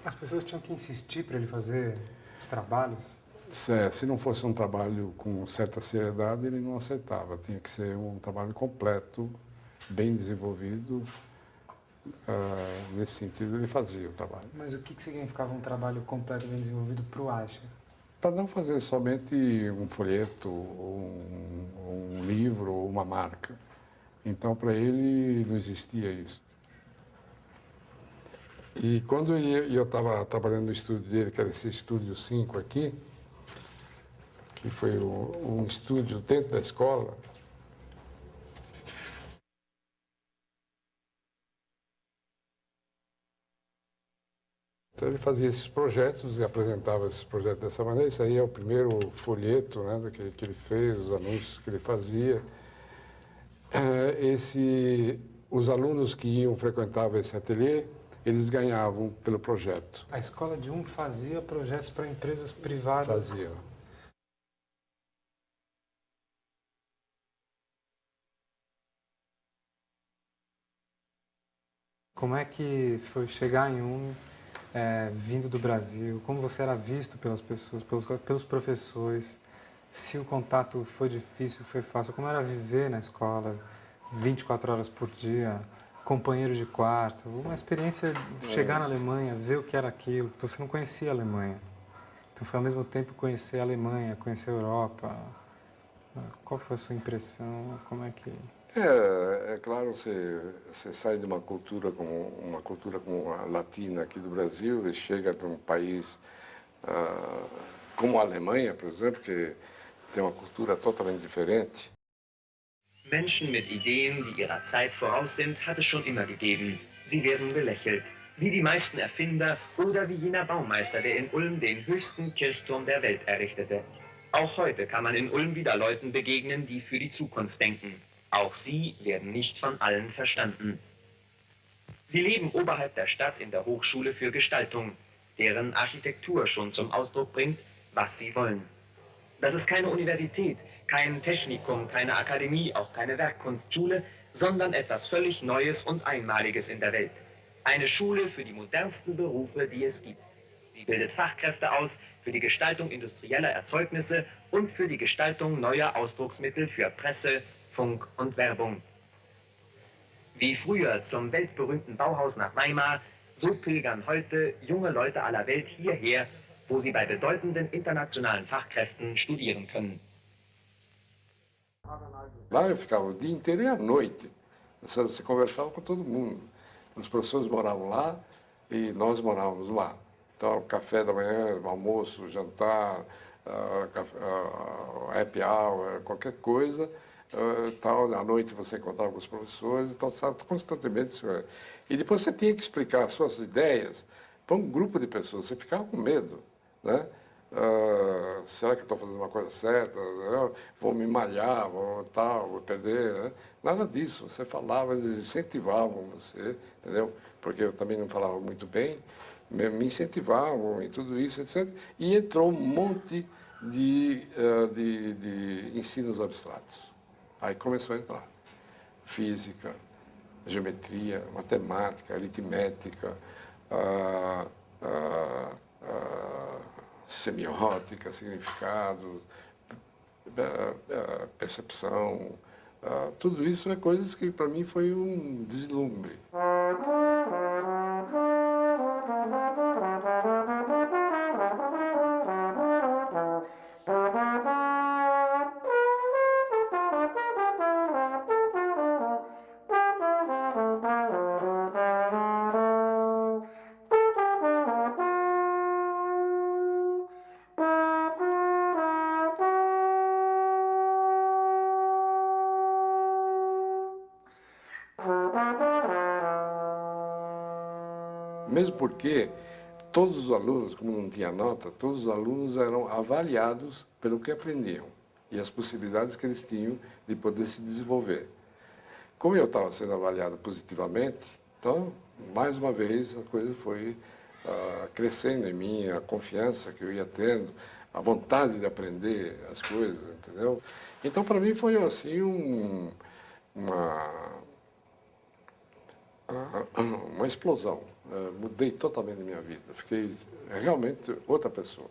As pessoas tinham que insistir para ele fazer os trabalhos. Se não fosse um trabalho com certa seriedade, ele não aceitava. Tinha que ser um trabalho completo, bem desenvolvido. Nesse sentido, ele fazia o trabalho. Mas o que significava um trabalho completo, bem desenvolvido para o Asher? Para não fazer somente um folheto, um livro ou uma marca. Então, para ele, não existia isso. E quando eu estava trabalhando no estúdio dele, que era esse estúdio 5 aqui, que foi um estúdio dentro da escola, então ele fazia esses projetos e apresentava esses projetos dessa maneira. Isso aí é o primeiro folheto, né, que ele fez, os anúncios que ele fazia. Os alunos que frequentavam esse ateliê, eles ganhavam pelo projeto. A escola de fazia projetos para empresas privadas. Fazia. Como é que foi chegar em vindo do Brasil? Como você era visto pelas pessoas, pelos professores? Se o contato foi difícil, foi fácil? Como era viver na escola 24 horas por dia, companheiro de quarto? Uma experiência de chegar na Alemanha, ver o que era aquilo. Você não conhecia a Alemanha. Então foi ao mesmo tempo conhecer a Alemanha, conhecer a Europa. Qual foi a sua impressão? Como é que... É claro, você sai de uma cultura como a latina aqui do Brasil e chega de um país como a Alemanha, por exemplo, que tem uma cultura totalmente diferente. Menschen mit Ideen, die ihrer Zeit voraus sind, hat es schon immer gegeben. Sie werden belächelt, wie die meisten Erfinder oder wie jener Baumeister, der in Ulm den höchsten Kirchturm der Welt errichtete. Auch heute kann man in Ulm wieder Leuten begegnen, die für die Zukunft denken. Auch sie werden nicht von allen verstanden. Sie leben oberhalb der Stadt in der Hochschule für Gestaltung, deren Architektur schon zum Ausdruck bringt, was sie wollen. Das ist keine Universität, kein Technikum, keine Akademie, auch keine Werkkunstschule, sondern etwas völlig Neues und Einmaliges in der Welt. Eine Schule für die modernsten Berufe, die es gibt. Sie bildet Fachkräfte aus für die Gestaltung industrieller Erzeugnisse und für die Gestaltung neuer Ausdrucksmittel für Presse, Funk und Werbung. Wie früher zum weltberühmten Bauhaus nach Weimar, so pilgern heute junge Leute aller Welt hierher, wo sie bei bedeutenden internationalen Fachkräften studieren können. Lá eu ficava o dia inteiro e à noite. Você conversava com todo mundo. Os professores moravam lá e nós morávamos lá. Então, café da manhã, almoço, jantar, happy hour, qualquer coisa. Tal, à noite você encontrava com os professores, então estava constantemente. E depois você tinha que explicar as suas ideias para um grupo de pessoas. Você ficava com medo, né? Será que estou fazendo uma coisa certa? Vou me malhar, vou perder. Né? Nada disso. Você falava, eles incentivavam você, entendeu? Porque eu também não falava muito bem, me incentivavam e tudo isso, etc. E entrou um monte de ensinos abstratos. Aí começou a entrar física, geometria, matemática, aritmética, semiótica, significado, percepção. Tudo isso é coisas que para mim foi um deslumbre. Mesmo porque todos os alunos, como não tinha nota, todos os alunos eram avaliados pelo que aprendiam e as possibilidades que eles tinham de poder se desenvolver. Como eu estava sendo avaliado positivamente, então, mais uma vez, a coisa foi crescendo em mim, a confiança que eu ia tendo, a vontade de aprender as coisas, entendeu? Então, para mim, foi assim uma explosão. Mudei totalmente a minha vida. Fiquei realmente outra pessoa.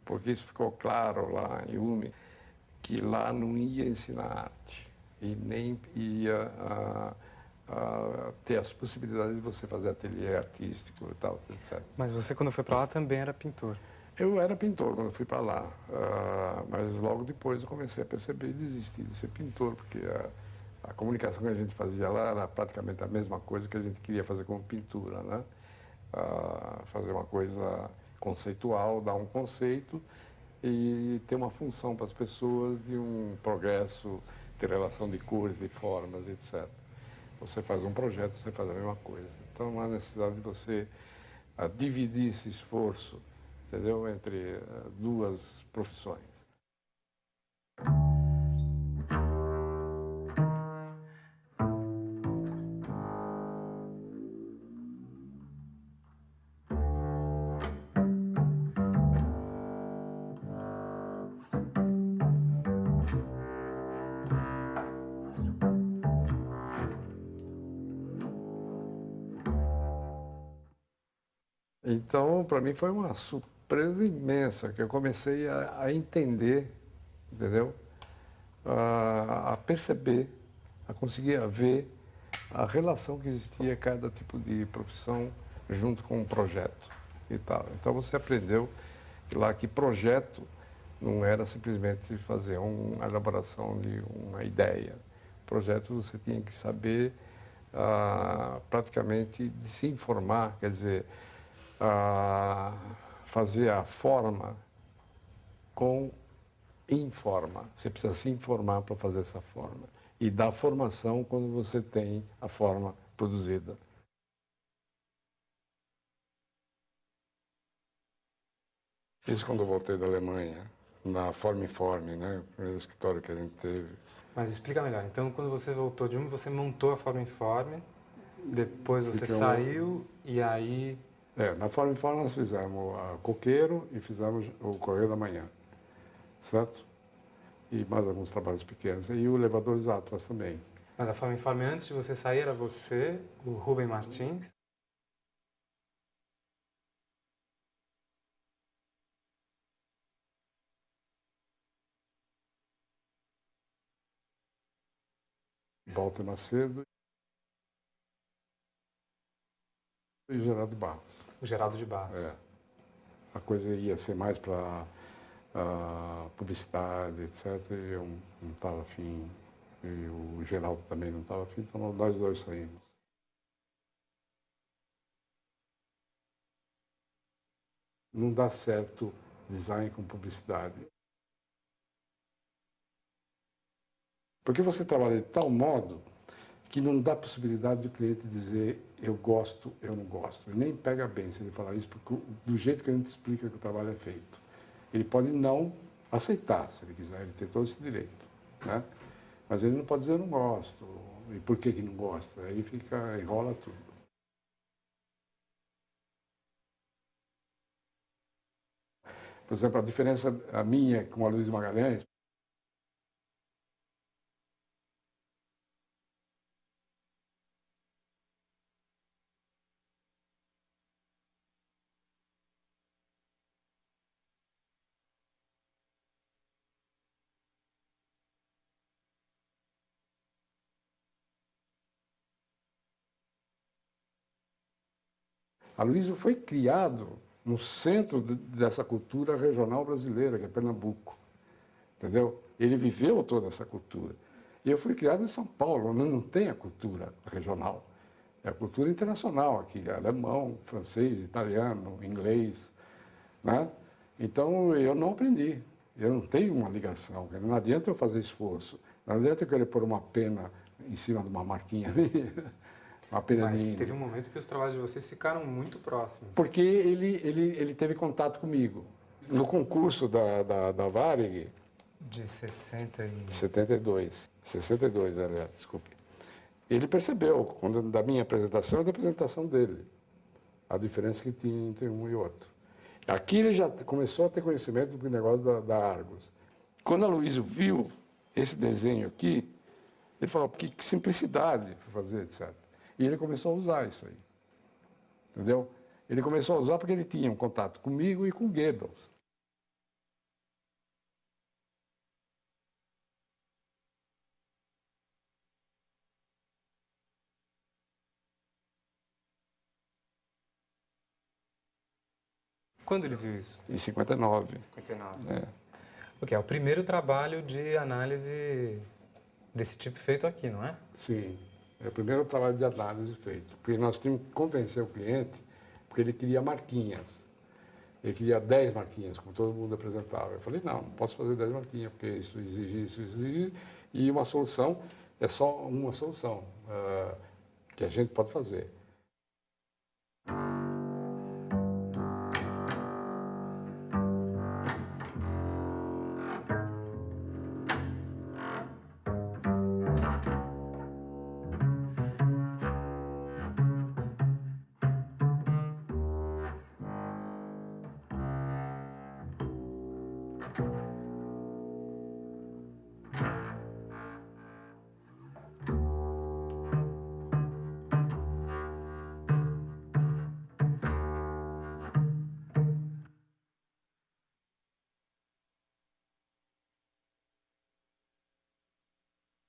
Porque isso ficou claro lá em UME, que lá não ia ensinar arte e nem ia ter as possibilidades de você fazer ateliê artístico e tal, etc. Mas você, quando foi para lá, também era pintor. Eu era pintor quando eu fui para lá, mas logo depois eu comecei a perceber e desistir de ser pintor, porque a comunicação que a gente fazia lá era praticamente a mesma coisa que a gente queria fazer como pintura, né? Fazer uma coisa conceitual, dar um conceito e ter uma função para as pessoas de um progresso, ter relação de cores e formas, etc. Você faz um projeto, você faz a mesma coisa. Então, não há necessidade de você dividir esse esforço, entendeu, entre duas profissões. Então, para mim foi uma surpresa imensa, que eu comecei a entender, entendeu? A perceber, a conseguir ver a relação que existia cada tipo de profissão junto com um projeto e tal. Então você aprendeu lá que projeto não era simplesmente fazer uma elaboração de uma ideia. Projeto você tinha que saber praticamente de se informar, quer dizer, fazer a forma com informa. Você precisa se informar para fazer essa forma. E dar formação quando você tem a forma produzida. Isso quando eu voltei da Alemanha, na Form-Informe, né? O primeiro escritório que a gente teve. Mas explica melhor. Então, quando você voltou de você montou a Form-Informe, depois você saiu e aí... Na Form-Informe nós fizemos a Coqueiro e fizemos o Correio da Manhã, certo? E mais alguns trabalhos pequenos. E o Elevadores Atlas também. Mas a Form-Informe, antes de você sair, era você, o Rubem Martins. Walter Macedo e Geraldo Barros. O Geraldo de Barros. A coisa ia ser mais para publicidade, etc. E eu não estava afim, e o Geraldo também não estava afim, então nós dois saímos. Não dá certo design com publicidade. Porque você trabalha de tal modo que não dá possibilidade do cliente dizer eu gosto, eu não gosto. Ele nem pega bem se ele falar isso, porque do jeito que a gente explica que o trabalho é feito. Ele pode não aceitar, se ele quiser, ele tem todo esse direito, né? Mas ele não pode dizer eu não gosto. E por que não gosta? Aí enrola tudo. Por exemplo, a diferença a minha com a Luiz Magalhães, a Luísa foi criado no centro dessa cultura regional brasileira, que é Pernambuco, entendeu? Ele viveu toda essa cultura. E eu fui criado em São Paulo, onde não tem a cultura regional. É a cultura internacional aqui, alemão, francês, italiano, inglês, né? Então, eu não aprendi. Eu não tenho uma ligação. Não adianta eu fazer esforço. Não adianta eu querer pôr uma pena em cima de uma marquinha minha. Mas teve um momento que os trabalhos de vocês ficaram muito próximos. Porque ele teve contato comigo. No concurso da Varig, De 60 e... 72, aliás, desculpe. Ele percebeu, da minha apresentação e da apresentação dele, a diferença que tinha entre um e outro. Aqui ele já começou a ter conhecimento do negócio da Argos. Quando a Luísa viu esse desenho aqui, ele falou, que simplicidade para fazer, etc. E ele começou a usar isso aí, entendeu? Ele começou a usar porque ele tinha um contato comigo e com Goebbels. Quando ele viu isso? Em 59. 59. É. Ok, é o primeiro trabalho de análise desse tipo feito aqui, não é? Sim, é o primeiro trabalho de análise feito. Porque nós tínhamos que convencer o cliente, porque ele queria marquinhas. Ele queria 10 marquinhas, como todo mundo apresentava. Eu falei, não posso fazer 10 marquinhas, porque isso exige, isso exige. E uma solução é só uma solução que a gente pode fazer.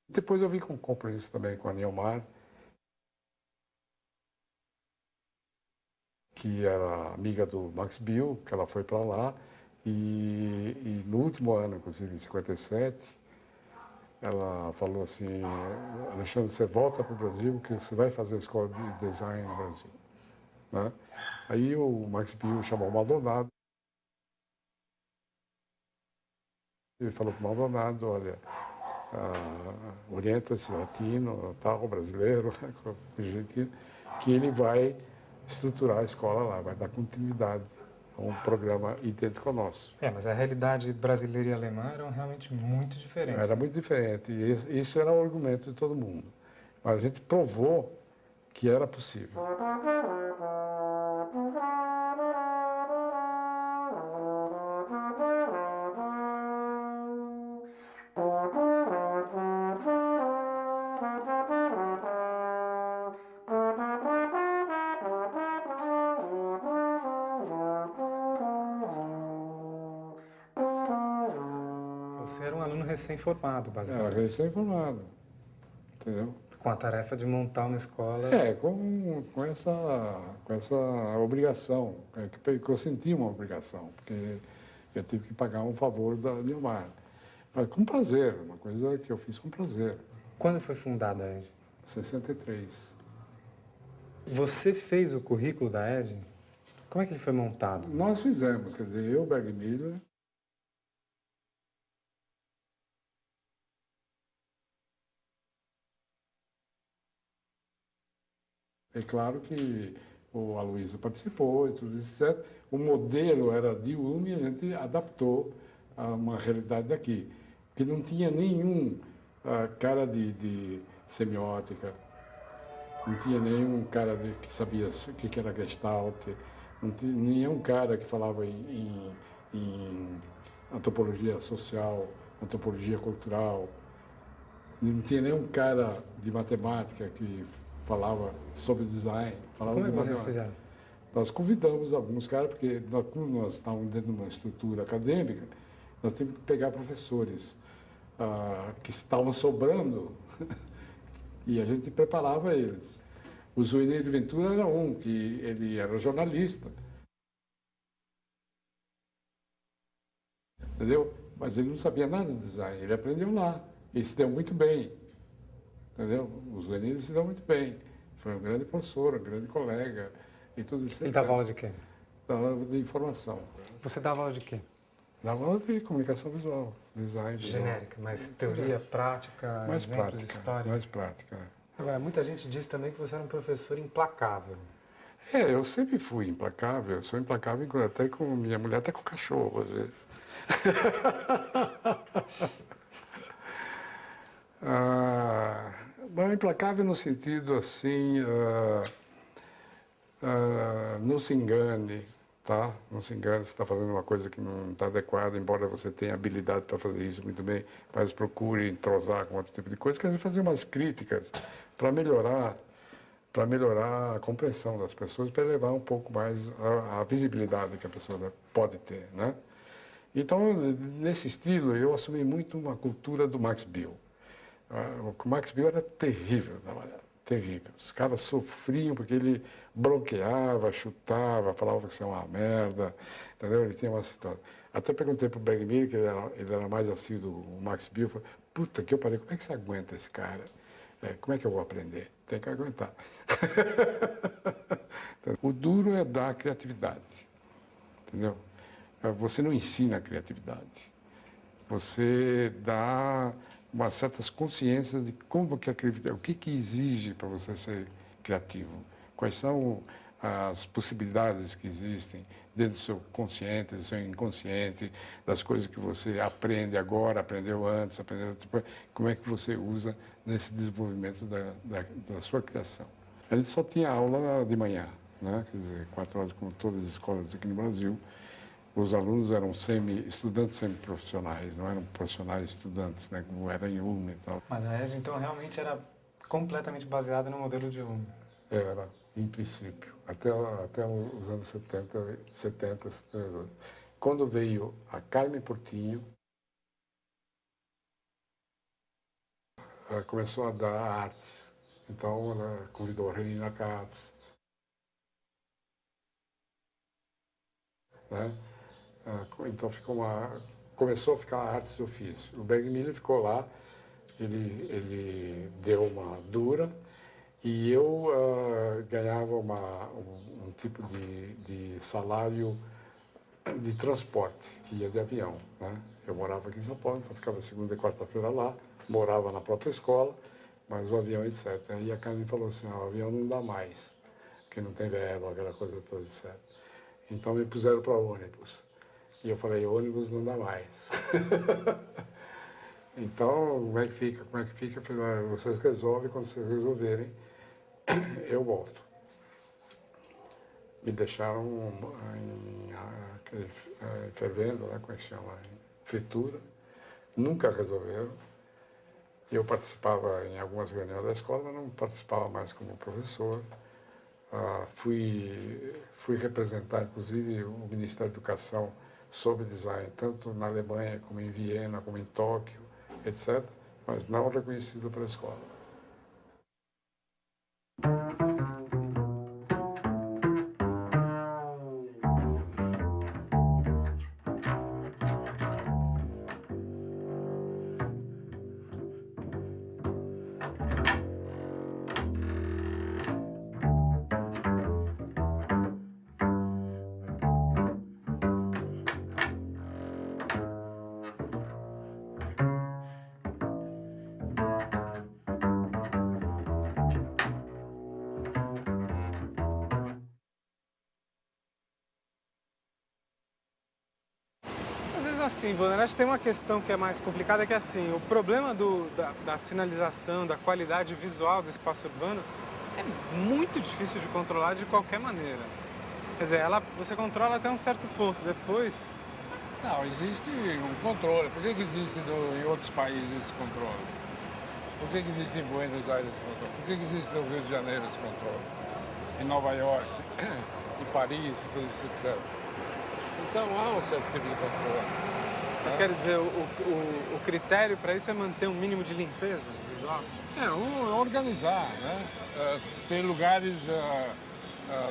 Depois eu vim com um compromisso também com a Neomar, que era amiga do Max Bill, que ela foi para lá, e no último ano, inclusive em 57, ela falou assim, Alexandre, você volta para o Brasil, porque você vai fazer a escola de design no Brasil. Né? Aí o Max Bill chamou o Maldonado, ele falou para o Maldonado, olha, orienta esse latino, tal, brasileiro, argentino, que ele vai estruturar a escola lá, vai dar continuidade a um programa idêntico ao nosso. Mas a realidade brasileira e alemã eram realmente muito diferentes. Era muito diferente, e isso era o argumento de todo mundo. Mas a gente provou que era possível. Você era um aluno recém-formado, Era basicamente. recém-formado, entendeu? Com a tarefa de montar uma escola. Com essa obrigação, que eu senti uma obrigação, porque eu tive que pagar um favor da Neomar. Mas com prazer, uma coisa que eu fiz com prazer. Quando foi fundada a EG? 63. Você fez o currículo da EG? Como é que ele foi montado? Nós fizemos, quer dizer, eu, Berg Miller, é claro que o Aloysio participou e tudo isso, certo? O modelo era de UME e a gente adaptou a uma realidade daqui, que não tinha nenhum cara de semiótica, não tinha nenhum cara que sabia o que era Gestalt, não tinha nenhum cara que falava em antropologia social, antropologia cultural, não tinha nenhum cara de matemática que falava sobre design. Falava Como é de que vocês matemática. fizeram? Nós convidamos alguns caras, porque como nós estávamos dentro de uma estrutura acadêmica, nós tínhamos que pegar professores que estavam sobrando e a gente preparava eles. O Zuenir de Ventura era um, que ele era jornalista, entendeu? Mas ele não sabia nada de design, ele aprendeu lá, ele se deu muito bem, entendeu? O Zuenir se deu muito bem, foi um grande professor, um grande colega e tudo isso. Ele dava aula de quê? Dava aula de informação. Você dava aula de quê? Dava aula de comunicação visual, design visual. Genérica, mas teoria, prática, Mais exemplos, prática, história. mais prática. Agora, muita gente diz também que você era um professor implacável. Eu sempre fui implacável, sou implacável até com minha mulher, até com o cachorro, às vezes. Mas implacável no sentido assim, não se engane, tá? Não se engane, você está fazendo uma coisa que não está adequada, embora você tenha habilidade para fazer isso muito bem, mas procure entrosar com outro tipo de coisa, quer dizer, fazer umas críticas para melhorar a compreensão das pessoas, para elevar um pouco mais a visibilidade que a pessoa pode ter, né? Então, nesse estilo, eu assumi muito uma cultura do Max Bill. O Max Bill era terrível trabalhar, terrível. Os caras sofriam porque ele bloqueava, chutava, falava que isso é uma merda, entendeu? Ele tinha uma situação. Até perguntei para o Berg Miller, que ele era mais assíduo do Max Bill, falei, puta que eu parei, como é que você aguenta esse cara? Como é que eu vou aprender? Tem que aguentar. O duro é dar criatividade, entendeu? Você não ensina a criatividade. Você dá umas certas consciências de como que a criatividade, o que exige para você ser criativo, quais são as possibilidades que existem dentro do seu consciente, do seu inconsciente, das coisas que você aprende agora, aprendeu antes, aprendeu depois, como é que você usa nesse desenvolvimento da sua criação. A gente só tinha aula de manhã, né? Quer dizer, 4 horas, como todas as escolas aqui no Brasil. Os alunos eram estudantes semiprofissionais, não eram profissionais estudantes, né? Como era em UME e tal. Mas a ESG, então, realmente era completamente baseada no modelo de UME. Era, em princípio, até os anos 70, 72. Quando veio a Carmen Portinho, ela começou a dar artes. Então, ela convidou a Regina Katz, né? Então, começou a ficar artes de ofício. O Berg Miller ficou lá, ele deu uma dura, e eu ganhava um tipo de salário de transporte, que ia de avião, né? Eu morava aqui em São Paulo, então ficava segunda e quarta-feira lá, morava na própria escola, mas o avião, etc. E a Carmen falou assim, o avião não dá mais, porque não tem verba, aquela coisa toda, etc. Então me puseram para ônibus. E eu falei, ônibus não dá mais. Então, como é que fica? Como é que fica? Eu falei, vocês resolvem, quando vocês resolverem, eu volto. Me deixaram fervendo, né, como é que chama, em fritura. Nunca resolveram. Eu participava em algumas reuniões da escola, mas não participava mais como professor. Fui representar, inclusive, o Ministério da Educação sobre design, tanto na Alemanha, como em Viena, como em Tóquio, etc., mas não reconhecido pela escola. mesmo assim, Vonerage tem uma questão que é mais complicada, que é assim, o problema da sinalização, da qualidade visual do espaço urbano é muito difícil de controlar de qualquer maneira. Quer dizer, você controla até um certo ponto, depois... Não, existe um controle. Por que existe em outros países esse controle? Por que existe em Buenos Aires esse controle? Por que existe no Rio de Janeiro esse controle? Em Nova York, em Paris, tudo isso, etc. Então há um certo tipo de controle. Mas quer dizer, o critério para isso é manter um mínimo de limpeza visual? Organizar, né? Tem lugares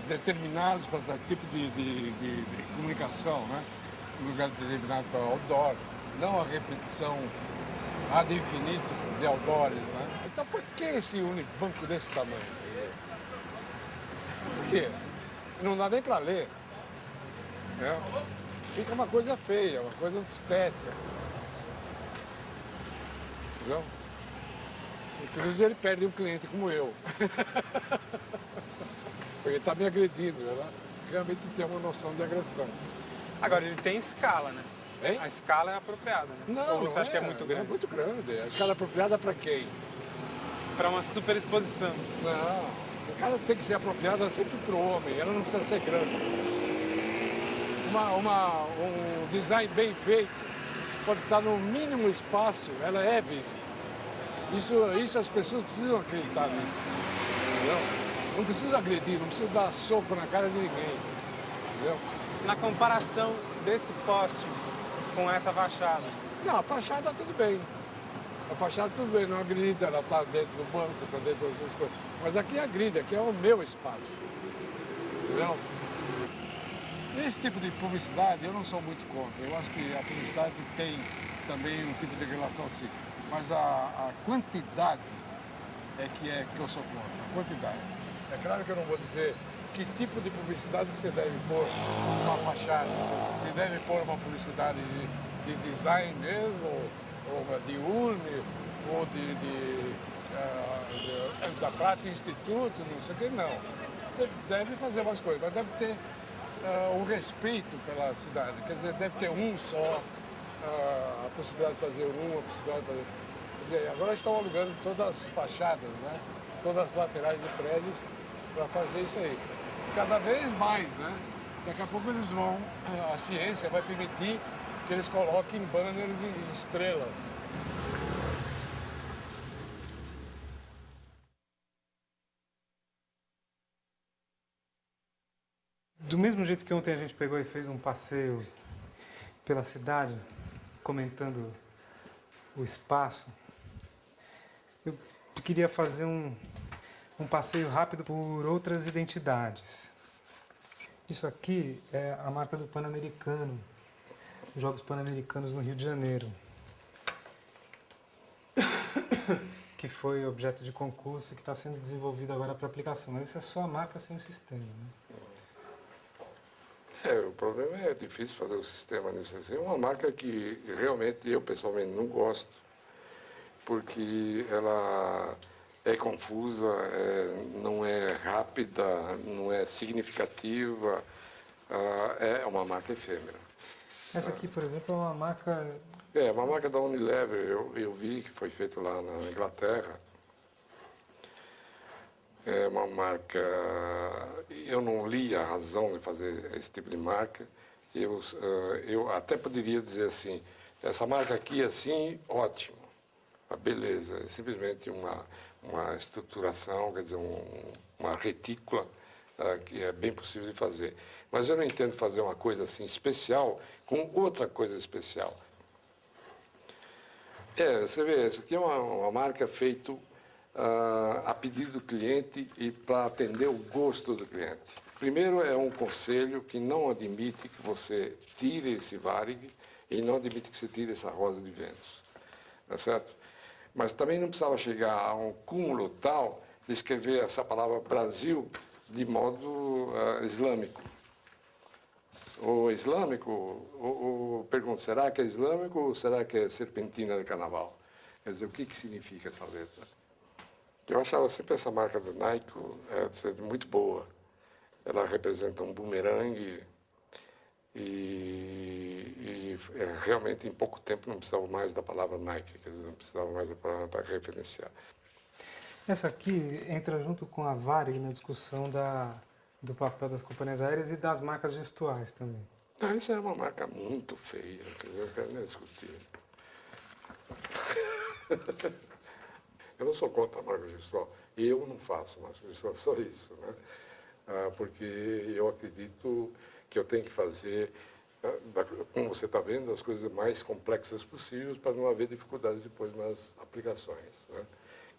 determinados para tipo de comunicação, né? Um lugar determinado para outdoor, não a repetição ad infinito de outdoors, né? Então por que esse banco desse tamanho? Por quê? Não dá nem para ler. Né? Fica uma coisa feia, uma coisa estética. Entendeu? Inclusive ele perde um cliente como eu. Porque ele está me agredindo, né? Realmente tem uma noção de agressão. Agora, ele tem escala, né? Hein? A escala é apropriada, né? Não, ou você acha que é muito grande? É muito grande. A escala é apropriada para quem? Para uma superexposição. Não, a escala tem que ser apropriada sempre para o homem, ela não precisa ser grande. Um design bem feito, pode estar no mínimo espaço, ela é vista. Isso as pessoas precisam acreditar nisso. Entendeu? Não precisa agredir, não precisa dar soco na cara de ninguém. Entendeu? Na comparação desse poste com essa fachada? Não, a fachada tudo bem. A fachada tudo bem, não agride, ela está dentro do banco, está dentro das suas coisas. Mas aqui agride, aqui é o meu espaço. Entendeu? Esse tipo de publicidade eu não sou muito contra. Eu acho que a publicidade tem também um tipo de relação assim. Mas a quantidade é que eu sou contra. A quantidade. É claro que eu não vou dizer que tipo de publicidade você deve pôr numa fachada. Se deve pôr uma publicidade de design mesmo, ou de urne, ou da Prata Instituto, não sei o que, não. Deve fazer umas coisas, mas deve ter o respeito pela cidade. Quer dizer, deve ter um só, a possibilidade de fazer a possibilidade de fazer... Quer dizer, agora estão alugando todas as fachadas, né? Todas as laterais de prédios para fazer isso aí. Cada vez mais, né? Daqui a pouco eles vão, a ciência vai permitir que eles coloquem banners e estrelas. Do mesmo jeito que ontem a gente pegou e fez um passeio pela cidade, comentando o espaço, eu queria fazer um passeio rápido por outras identidades. Isso aqui é a marca do Pan-Americano, os Jogos Pan-Americanos no Rio de Janeiro, que foi objeto de concurso e que está sendo desenvolvido agora para aplicação. Mas isso é só a marca sem o sistema, né? O problema é difícil fazer o sistema nisso. É uma marca que realmente eu pessoalmente não gosto, porque ela é confusa, não é rápida, não é significativa, é uma marca efêmera. Essa aqui, por exemplo, é uma marca... É uma marca da Unilever, eu vi que foi feito lá na Inglaterra. É uma marca... Eu não li a razão de fazer esse tipo de marca. Eu até poderia dizer assim, essa marca aqui, assim, ótimo. Beleza, é simplesmente uma estruturação, quer dizer, uma retícula que é bem possível de fazer. Mas eu não entendo fazer uma coisa assim especial com outra coisa especial. Você vê, essa aqui é uma marca feita a pedido do cliente e para atender o gosto do cliente. Primeiro, é um conselho que não admite que você tire esse Varig e não admite que você tire essa Rosa de Vênus. Tá certo? Mas também não precisava chegar a um cúmulo tal de escrever essa palavra Brasil de modo islâmico. O islâmico, ou pergunto, será que é islâmico ou será que é serpentina de carnaval? Quer dizer, o que significa essa letra? Eu achava sempre essa marca do Nike muito boa. Ela representa um bumerangue e E realmente, em pouco tempo, não precisava mais da palavra Nike, quer dizer, não precisava mais da palavra para referenciar. Essa aqui entra junto com a Varig na discussão do papel das companhias aéreas e das marcas gestuais também. Não, isso é uma marca muito feia, quer dizer, eu não quero nem discutir. Eu não sou contra a marca gestual. Eu não faço marca gestual, só isso, né? Porque eu acredito que eu tenho que fazer, como você está vendo, as coisas mais complexas possíveis para não haver dificuldades depois nas aplicações, né?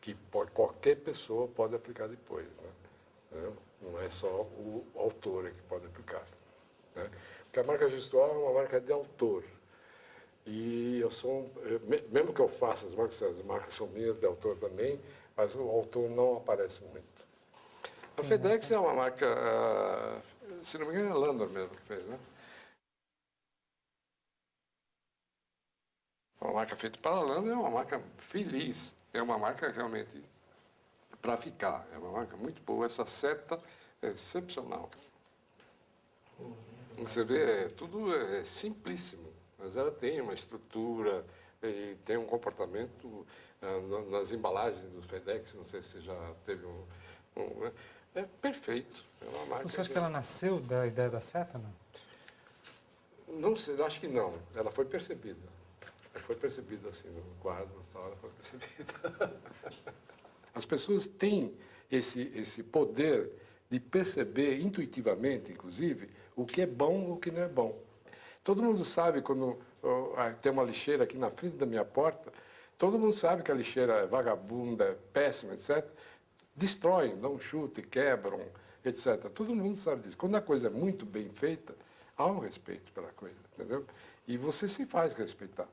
Que qualquer pessoa pode aplicar depois, né? Não é só o autor que pode aplicar, né? Porque a marca gestual é uma marca de autor. E eu sou, mesmo que eu faça as marcas são minhas de autor também, mas o autor não aparece muito. A FedEx é uma marca, se não me engano, é a Landor mesmo que fez, né? Uma marca feita para a Landor é uma marca feliz, é uma marca realmente para ficar, é uma marca muito boa. Essa seta é excepcional. Você vê, tudo é simplíssimo, mas ela tem uma estrutura e tem um comportamento nas embalagens do FedEx, não sei se você já teve é perfeito. É uma marca. Você acha que ela nasceu da ideia da seta, não? Não sei, acho que não. Ela foi percebida. Ela foi percebida assim no quadro, tal, ela foi percebida. As pessoas têm esse poder de perceber intuitivamente, inclusive, o que é bom e o que não é bom. Todo mundo sabe quando tem uma lixeira aqui na frente da minha porta, todo mundo sabe que a lixeira é vagabunda, é péssima, etc. Destroem, dão um chute, quebram, etc. Todo mundo sabe disso. Quando a coisa é muito bem feita, há um respeito pela coisa, entendeu? E você se faz respeitar.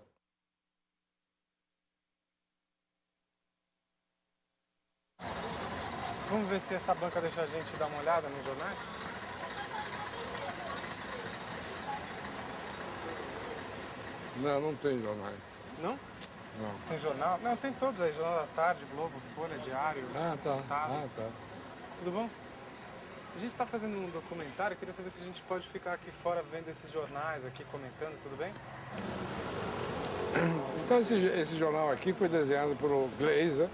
Vamos ver se essa banca deixa a gente dar uma olhada nos jornais? Não tem jornais. Não? Não. Tem jornal? Não, tem todos aí. Jornal da Tarde, Globo, Folha, Diário, Tá. Estado. Tá. Tudo bom? A gente está fazendo um documentário, queria saber se a gente pode ficar aqui fora vendo esses jornais aqui, comentando, tudo bem? Então, esse jornal aqui foi desenhado por Glazer.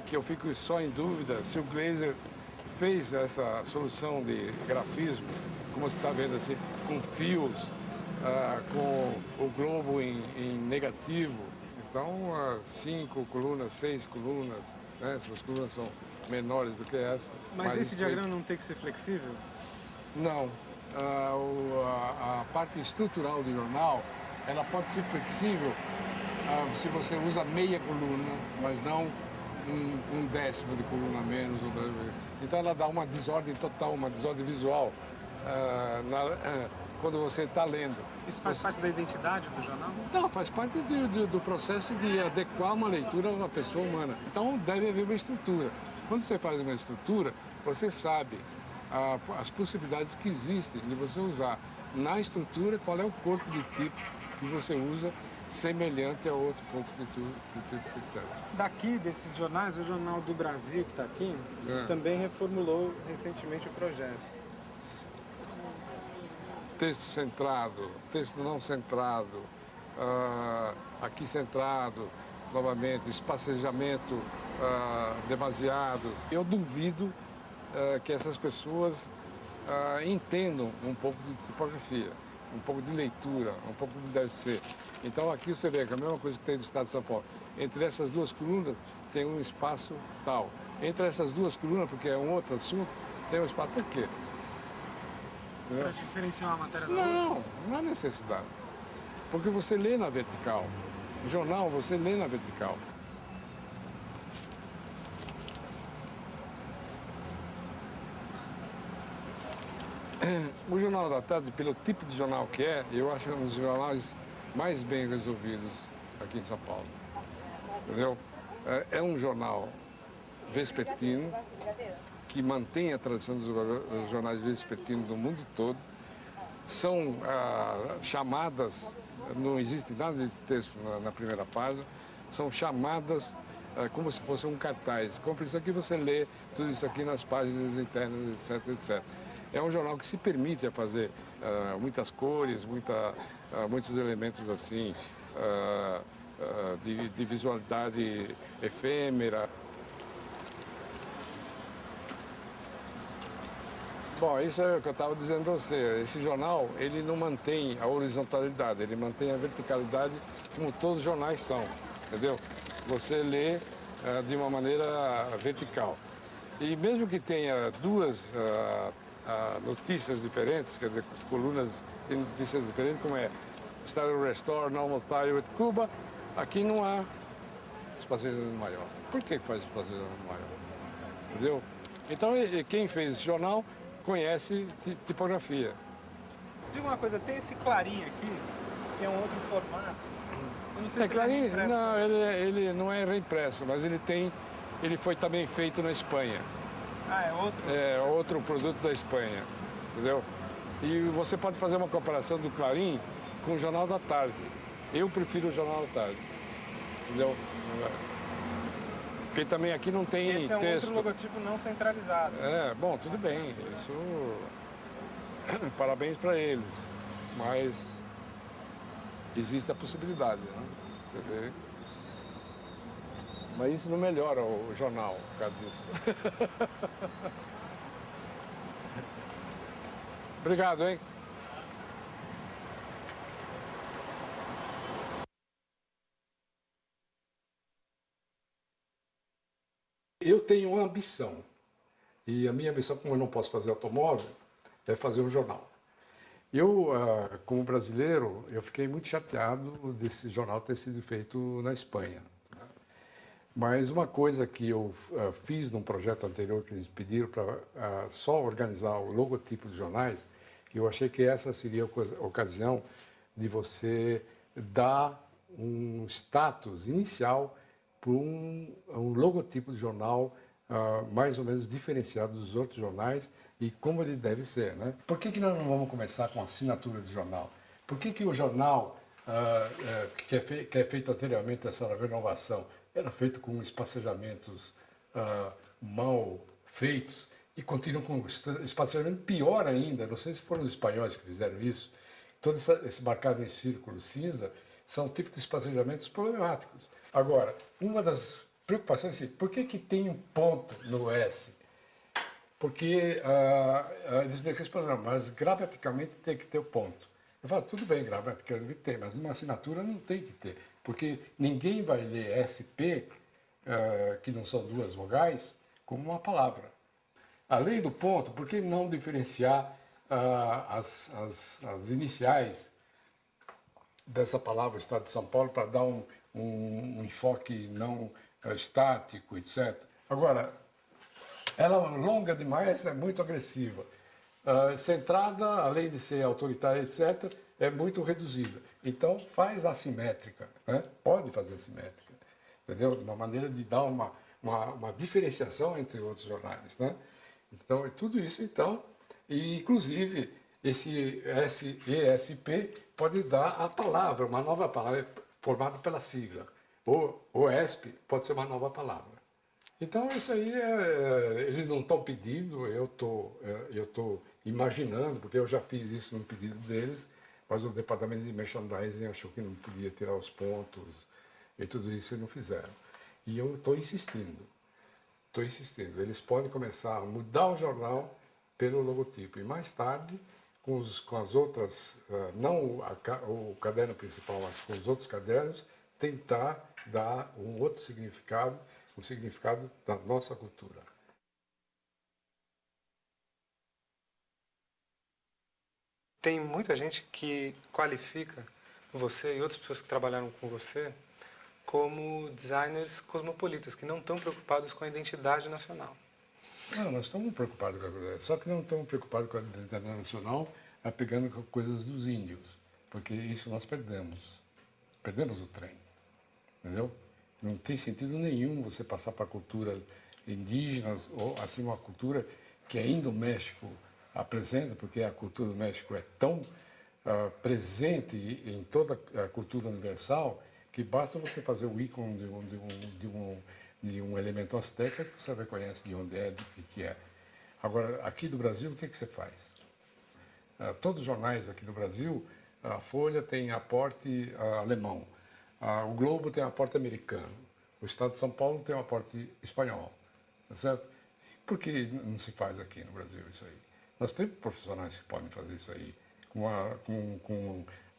Que eu fico só em dúvida se o Glazer fez essa solução de grafismo, como você está vendo assim, com fios, com o globo em negativo. Então, 5 colunas, 6 colunas, né? Essas colunas são menores do que essa. Mas esse diagrama não tem que ser flexível? Não. A parte estrutural do jornal, ela pode ser flexível se você usa meia coluna, mas não um décimo de coluna a menos. Então ela dá uma desordem total, uma desordem visual quando você está lendo. Isso faz parte da identidade do jornal? Não, faz parte do processo de adequar uma leitura a uma pessoa humana. Então deve haver uma estrutura. Quando você faz uma estrutura, você sabe as possibilidades que existem de você usar na estrutura qual é o corpo de tipo que você usa semelhante a outro corpo de tipo, etc. Daqui, desses jornais, o Jornal do Brasil, que está aqui, também reformulou recentemente o projeto. Texto centrado, texto não centrado, aqui centrado, novamente, espacejamento demasiado. Eu duvido que essas pessoas entendam um pouco de tipografia, um pouco de leitura, um pouco do que deve ser. Então aqui você vê que a mesma coisa que tem do Estado de São Paulo. Entre essas duas colunas tem um espaço tal. Entre essas duas colunas, porque é um outro assunto, tem um espaço. Por quê? Para diferenciar uma matéria da outra? Não há necessidade. Porque você lê na vertical. O jornal você lê na vertical. O Jornal da Tarde, pelo tipo de jornal que é, eu acho um dos jornais mais bem resolvidos aqui em São Paulo. Entendeu? É um jornal vespertino, que mantém a tradição dos jornais vespertinos no mundo todo. São chamadas, não existe nada de texto na primeira página, são chamadas como se fosse um cartaz. Compre isso aqui, você lê tudo isso aqui nas páginas internas, etc, etc. É um jornal que se permite a fazer muitas cores, muitos elementos assim, de visualidade efêmera. Bom, isso é o que eu estava dizendo para você. Esse jornal, ele não mantém a horizontalidade, ele mantém a verticalidade como todos os jornais são, entendeu? Você lê de uma maneira vertical. E mesmo que tenha duas notícias diferentes, quer dizer, colunas de notícias diferentes, como é Status Restore, Normal Style with Cuba, aqui não há espaçamento maior. Por que faz espaçamento maior? Entendeu? Então, quem fez esse jornal conhece tipografia. Diga uma coisa, tem esse Clarim aqui, que é um outro formato. Eu não sei se Clarim, ele é reimpresso. não, ele não é reimpresso, mas ele foi também feito na Espanha. Ah, é outro? É outro produto da Espanha, entendeu? E você pode fazer uma comparação do Clarim com o Jornal da Tarde. Eu prefiro o Jornal da Tarde, entendeu? Porque também aqui não tem Esse é um texto. outro logotipo não centralizado. Bom, tudo bem. Isso. Parabéns para eles. Mas existe a possibilidade, né? Você vê. Mas isso não melhora o jornal por causa disso. Obrigado, hein? Eu tenho uma ambição. E a minha ambição, como eu não posso fazer automóvel, é fazer um jornal. Eu, como brasileiro, eu fiquei muito chateado desse jornal ter sido feito na Espanha. Mas uma coisa que eu fiz num projeto anterior que eles pediram para só organizar o logotipo dos jornais, eu achei que essa seria a ocasião de você dar um status inicial para um logotipo de jornal mais ou menos diferenciado dos outros jornais e como ele deve ser, né? Por que nós não vamos começar com assinatura de jornal? Por que o jornal que é feito anteriormente, essa renovação, era feito com espacejamentos mal feitos e continuam com espacejamento pior ainda? Não sei se foram os espanhóis que fizeram isso. Todo esse marcado em círculo cinza são tipos de espacejamentos problemáticos. Agora, uma das preocupações é assim, por que tem um ponto no S? Porque eles me respondem, mas gramaticalmente tem que ter o ponto. Eu falo, tudo bem, gramaticalmente tem, mas numa assinatura não tem que ter, porque ninguém vai ler SP, que não são duas vogais, como uma palavra. Além do ponto, por que não diferenciar as iniciais dessa palavra Estado de São Paulo para dar um enfoque não estático, etc. Agora, ela longa demais, é muito agressiva. Centrada, além de ser autoritária, etc., é muito reduzida. Então, faz assimétrica, né? Pode fazer assimétrica, entendeu? Uma maneira de dar uma diferenciação entre outros jornais, né? Então, é tudo isso, então, e inclusive esse ESP pode dar a palavra, uma nova palavra formada pela sigla. O ESP pode ser uma nova palavra. Então, isso aí, eles não estão pedindo, eu tô imaginando, porque eu já fiz isso no pedido deles, mas o departamento de merchandising achou que não podia tirar os pontos e tudo isso eles não fizeram. E eu estou insistindo. Eles podem começar a mudar o jornal pelo logotipo e mais tarde, com as outras, não o caderno principal, mas com os outros cadernos, tentar dar um outro significado, um significado da nossa cultura. Tem muita gente que qualifica você e outras pessoas que trabalharam com você como designers cosmopolitas, que não estão preocupados com a identidade nacional. Não, nós estamos preocupados com a coisa, só que não estamos preocupados com a identidade nacional, pegando com coisas dos índios, porque isso nós perdemos. Perdemos o trem, entendeu? Não tem sentido nenhum você passar para a cultura indígena, ou assim uma cultura que ainda o México apresenta, porque a cultura do México é tão presente em toda a cultura universal, que basta você fazer o ícone de um elemento asteca, você reconhece de onde é, do que é. Agora, aqui do Brasil, o que você faz? Todos os jornais aqui no Brasil, a Folha tem aporte alemão, o Globo tem aporte americano, o Estado de São Paulo tem aporte espanhol, tá certo? Por que não se faz aqui no Brasil isso aí? Nós temos profissionais que podem fazer isso aí,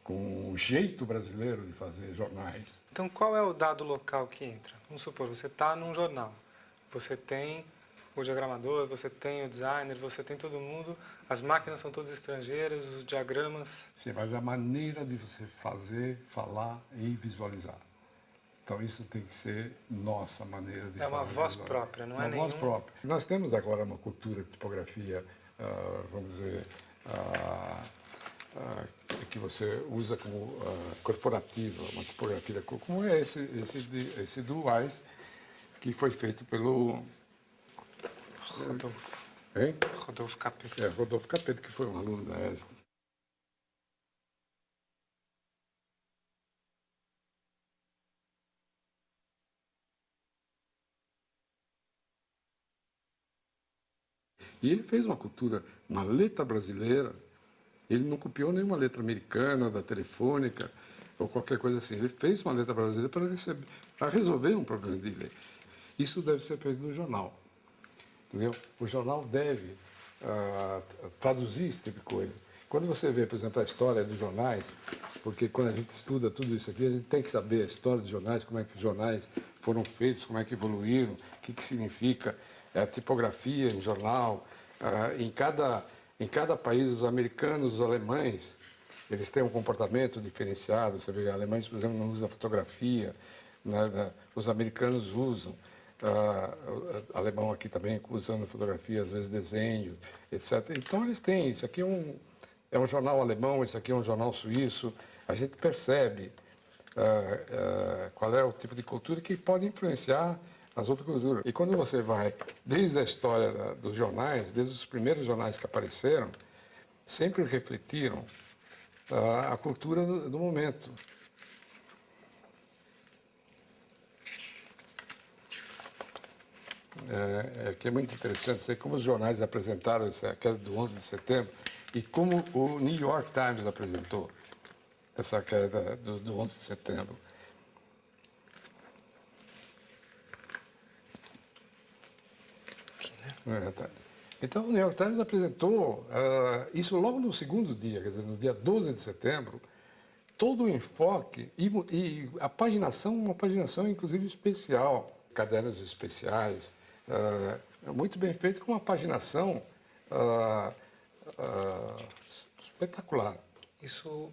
com o jeito brasileiro de fazer jornais. Então, qual é o dado local que entra? Vamos supor, você está num jornal, você tem o diagramador, você tem o designer, você tem todo mundo, as máquinas são todas estrangeiras, os diagramas... Sim, mas a maneira de você fazer, falar e visualizar. Então, isso tem que ser nossa maneira de fazer. É uma voz própria, não é nenhum... Uma voz própria. Nós temos agora uma cultura de tipografia, vamos dizer, que você usa como corporativa, uma tipografia, como é esse do Wise, que foi feito pelo... Rodolfo. Hein? Rodolfo Capetto. Rodolfo Capetto, que foi um aluno da ESD. E ele fez uma cultura, uma letra brasileira. Ele não copiou nenhuma letra americana, da Telefônica, ou qualquer coisa assim. Ele fez uma letra brasileira para resolver um problema de lei. Isso deve ser feito no jornal. Entendeu? O jornal deve traduzir esse tipo de coisa. Quando você vê, por exemplo, a história dos jornais, porque quando a gente estuda tudo isso aqui, a gente tem que saber a história dos jornais, como é que os jornais foram feitos, como é que evoluíram, o que significa a tipografia em jornal. Em cada país, os americanos, os alemães, eles têm um comportamento diferenciado. Você vê, os alemães, por exemplo, não usam fotografia, os americanos usam. Alemão aqui também usando fotografia, às vezes desenho, etc. Então eles têm, isso aqui é um jornal alemão, isso aqui é um jornal suíço, a gente percebe qual é o tipo de cultura que pode influenciar as outras culturas. E quando você vai, desde a história dos jornais, desde os primeiros jornais que apareceram, sempre refletiram a cultura do momento. Que é muito interessante ser como os jornais apresentaram essa queda do 11 de setembro e como o New York Times apresentou essa queda do 11 de setembro. Aqui, né? Tá. Então, o New York Times apresentou isso logo no segundo dia, quer dizer, no dia 12 de setembro, todo o enfoque e a paginação, uma paginação inclusive especial, cadernos especiais, muito bem feito, com uma paginação espetacular. Isso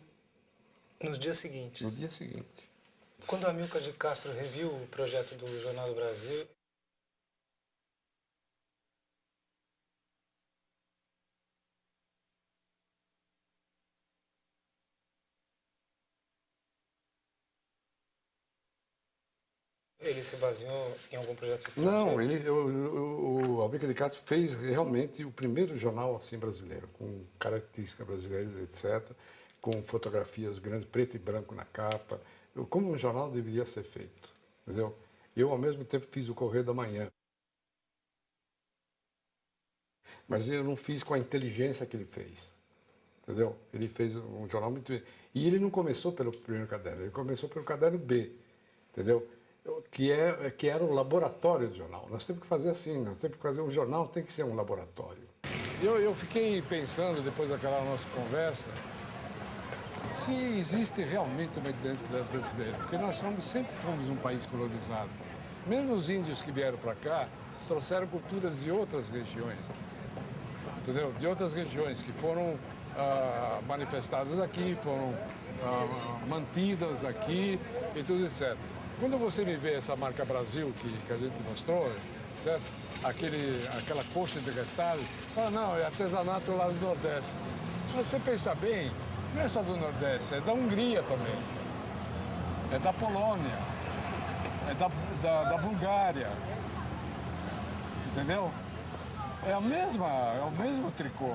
nos dias seguintes. No dia seguinte. Quando Amílcar de Castro reviu o projeto do Jornal do Brasil, ele se baseou em algum projeto estrangeiro? Não, o Amílcar de Castro fez realmente o primeiro jornal assim brasileiro, com características brasileiras, etc., com fotografias grandes, preto e branco na capa, como um jornal deveria ser feito, entendeu? Eu, ao mesmo tempo, fiz o Correio da Manhã. Mas eu não fiz com a inteligência que ele fez, entendeu? Ele fez um jornal muito... E ele não começou pelo primeiro caderno, ele começou pelo caderno B, entendeu? Que era o laboratório do jornal. Nós temos que fazer assim, nós temos que fazer um jornal, tem que ser um laboratório. Eu fiquei pensando, depois daquela nossa conversa, se existe realmente uma identidade brasileira, porque nós sempre fomos um país colonizado. Mesmo os índios que vieram para cá, trouxeram culturas de outras regiões, entendeu? De outras regiões que foram manifestadas aqui, foram mantidas aqui e tudo etc. Quando você me vê essa marca Brasil que a gente mostrou, certo? Aquela coxa de retalho, fala, não, é artesanato lá do Nordeste. Mas você pensa bem, não é só do Nordeste, é da Hungria também, é da Polônia, é da Bulgária, entendeu? É o mesmo tricô,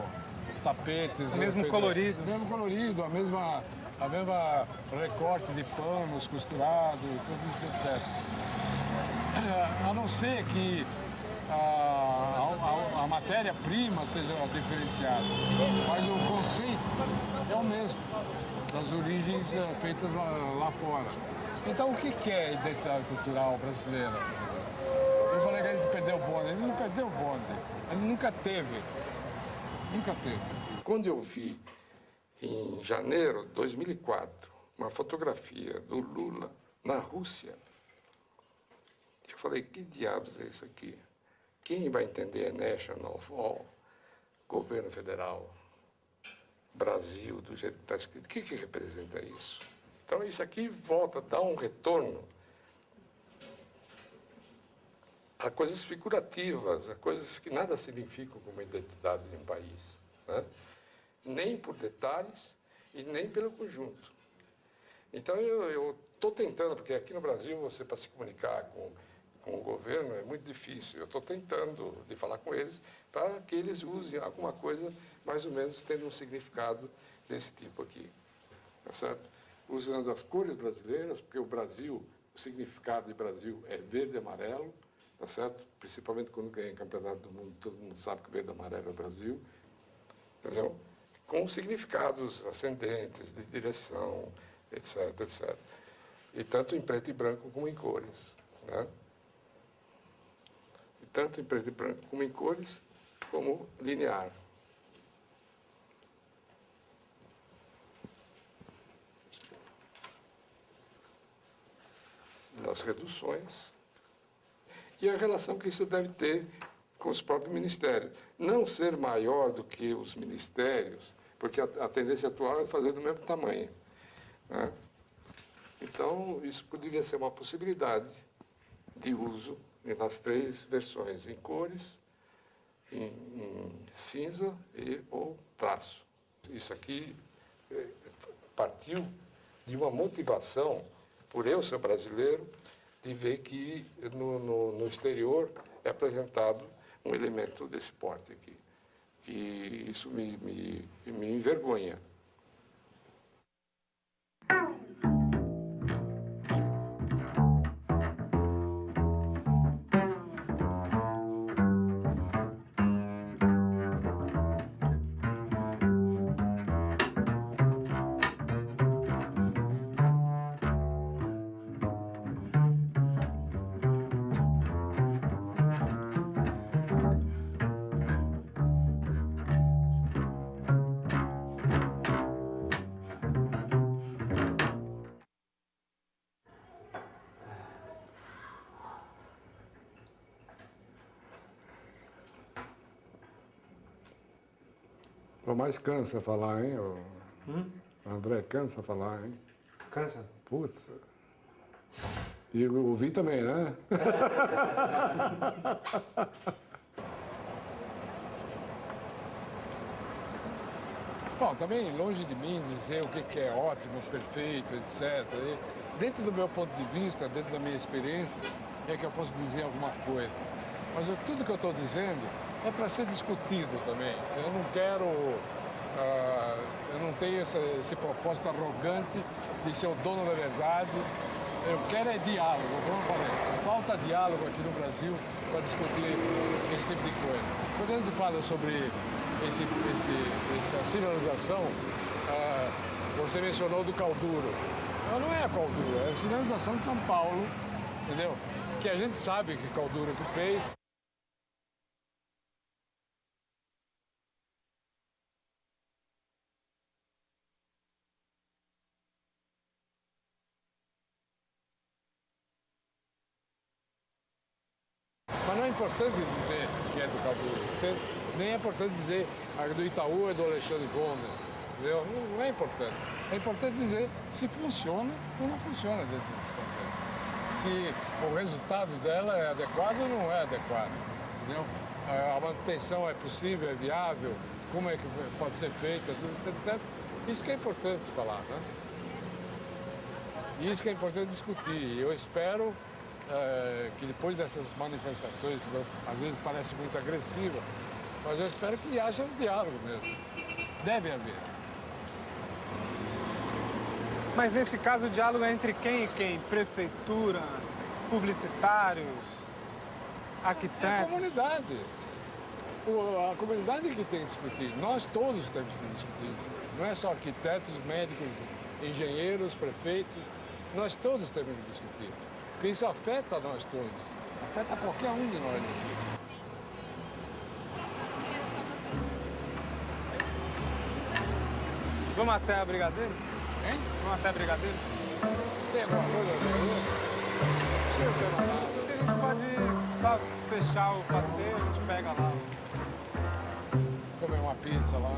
tapetes... O mesmo colorido. O mesmo colorido, a mesma recorte de panos costurados, tudo isso, etc. A não ser que a matéria-prima seja diferenciada. Mas o conceito é o mesmo, das origens feitas lá fora. Então, o que é a identidade cultural brasileira? Eu falei que a gente perdeu o bonde. Ele não perdeu o bonde. Ele nunca teve. Nunca teve. Quando eu vi, em janeiro de 2004, uma fotografia do Lula na Rússia, eu falei, que diabos é isso aqui? Quem vai entender National All, governo federal, Brasil, do jeito que está escrito? O que representa isso? Então, isso aqui volta, dá um retorno a coisas figurativas, a coisas que nada significam como identidade de um país, né? Nem por detalhes e nem pelo conjunto. Então, eu estou tentando, porque aqui no Brasil, você, para se comunicar com o governo, é muito difícil. Eu estou tentando de falar com eles para que eles usem alguma coisa mais ou menos tendo um significado desse tipo aqui, tá certo? Usando as cores brasileiras, porque o Brasil, o significado de Brasil é verde e amarelo, tá certo? Principalmente quando ganha campeonato do mundo, todo mundo sabe que verde e amarelo é o Brasil, entendeu? Com significados ascendentes, de direção, etc, etc. E tanto em preto e branco como em cores, né? E tanto em preto e branco como em cores, como linear. Nas reduções e a relação que isso deve ter com os próprios ministérios. Não ser maior do que os ministérios, porque a tendência atual é fazer do mesmo tamanho, né? Então, isso poderia ser uma possibilidade de uso nas três versões, em cores, em cinza ou traço. Isso aqui partiu de uma motivação, por eu ser brasileiro, de ver que no exterior é apresentado um elemento desse porte aqui. Que isso me envergonha. O mais cansa falar, hein? O André cansa falar, hein? Cansa? Putz. E ouvi também, né? Bom, também longe de mim dizer o que é ótimo, perfeito, etc. E, dentro do meu ponto de vista, dentro da minha experiência, é que eu posso dizer alguma coisa. Mas tudo que eu estou dizendo é para ser discutido também. Eu não quero, eu não tenho esse propósito arrogante de ser o dono da verdade. Eu quero é diálogo, como eu falei. Falta diálogo aqui no Brasil para discutir esse tipo de coisa. Quando a gente fala sobre essa sinalização, você mencionou do Calduro. Não é a Calduro, é a sinalização de São Paulo, entendeu? Que a gente sabe que Calduro que fez. Mas não é importante dizer que é do Calduro, nem é importante dizer que do Itaú é do Alexandre Gomes, entendeu? Não é importante. É importante dizer se funciona ou não funciona dentro desse contexto. Se o resultado dela é adequado ou não é adequado, entendeu? A manutenção é possível, é viável, como é que pode ser feita, etc. Isso que é importante falar, né? E isso que é importante discutir. Eu espero que depois dessas manifestações, que às vezes parece muito agressiva, mas eu espero que haja um diálogo mesmo. Deve haver. Mas nesse caso o diálogo é entre quem e quem? Prefeitura, publicitários, É a arquitetos. comunidade. A comunidade que tem que discutir. Nós todos temos que discutir isso. Não é só arquitetos, médicos, engenheiros, prefeitos. Nós todos temos que discutir. Porque isso afeta nós todos. Afeta qualquer um de nós aqui. Vamos até a Brigadeiro? Hein? Vamos até a Brigadeiro? Tem alguma coisa a ver? Acho que não tem mais nada. A gente pode só fechar o passeio, a gente pega lá. Comer uma pizza lá, né?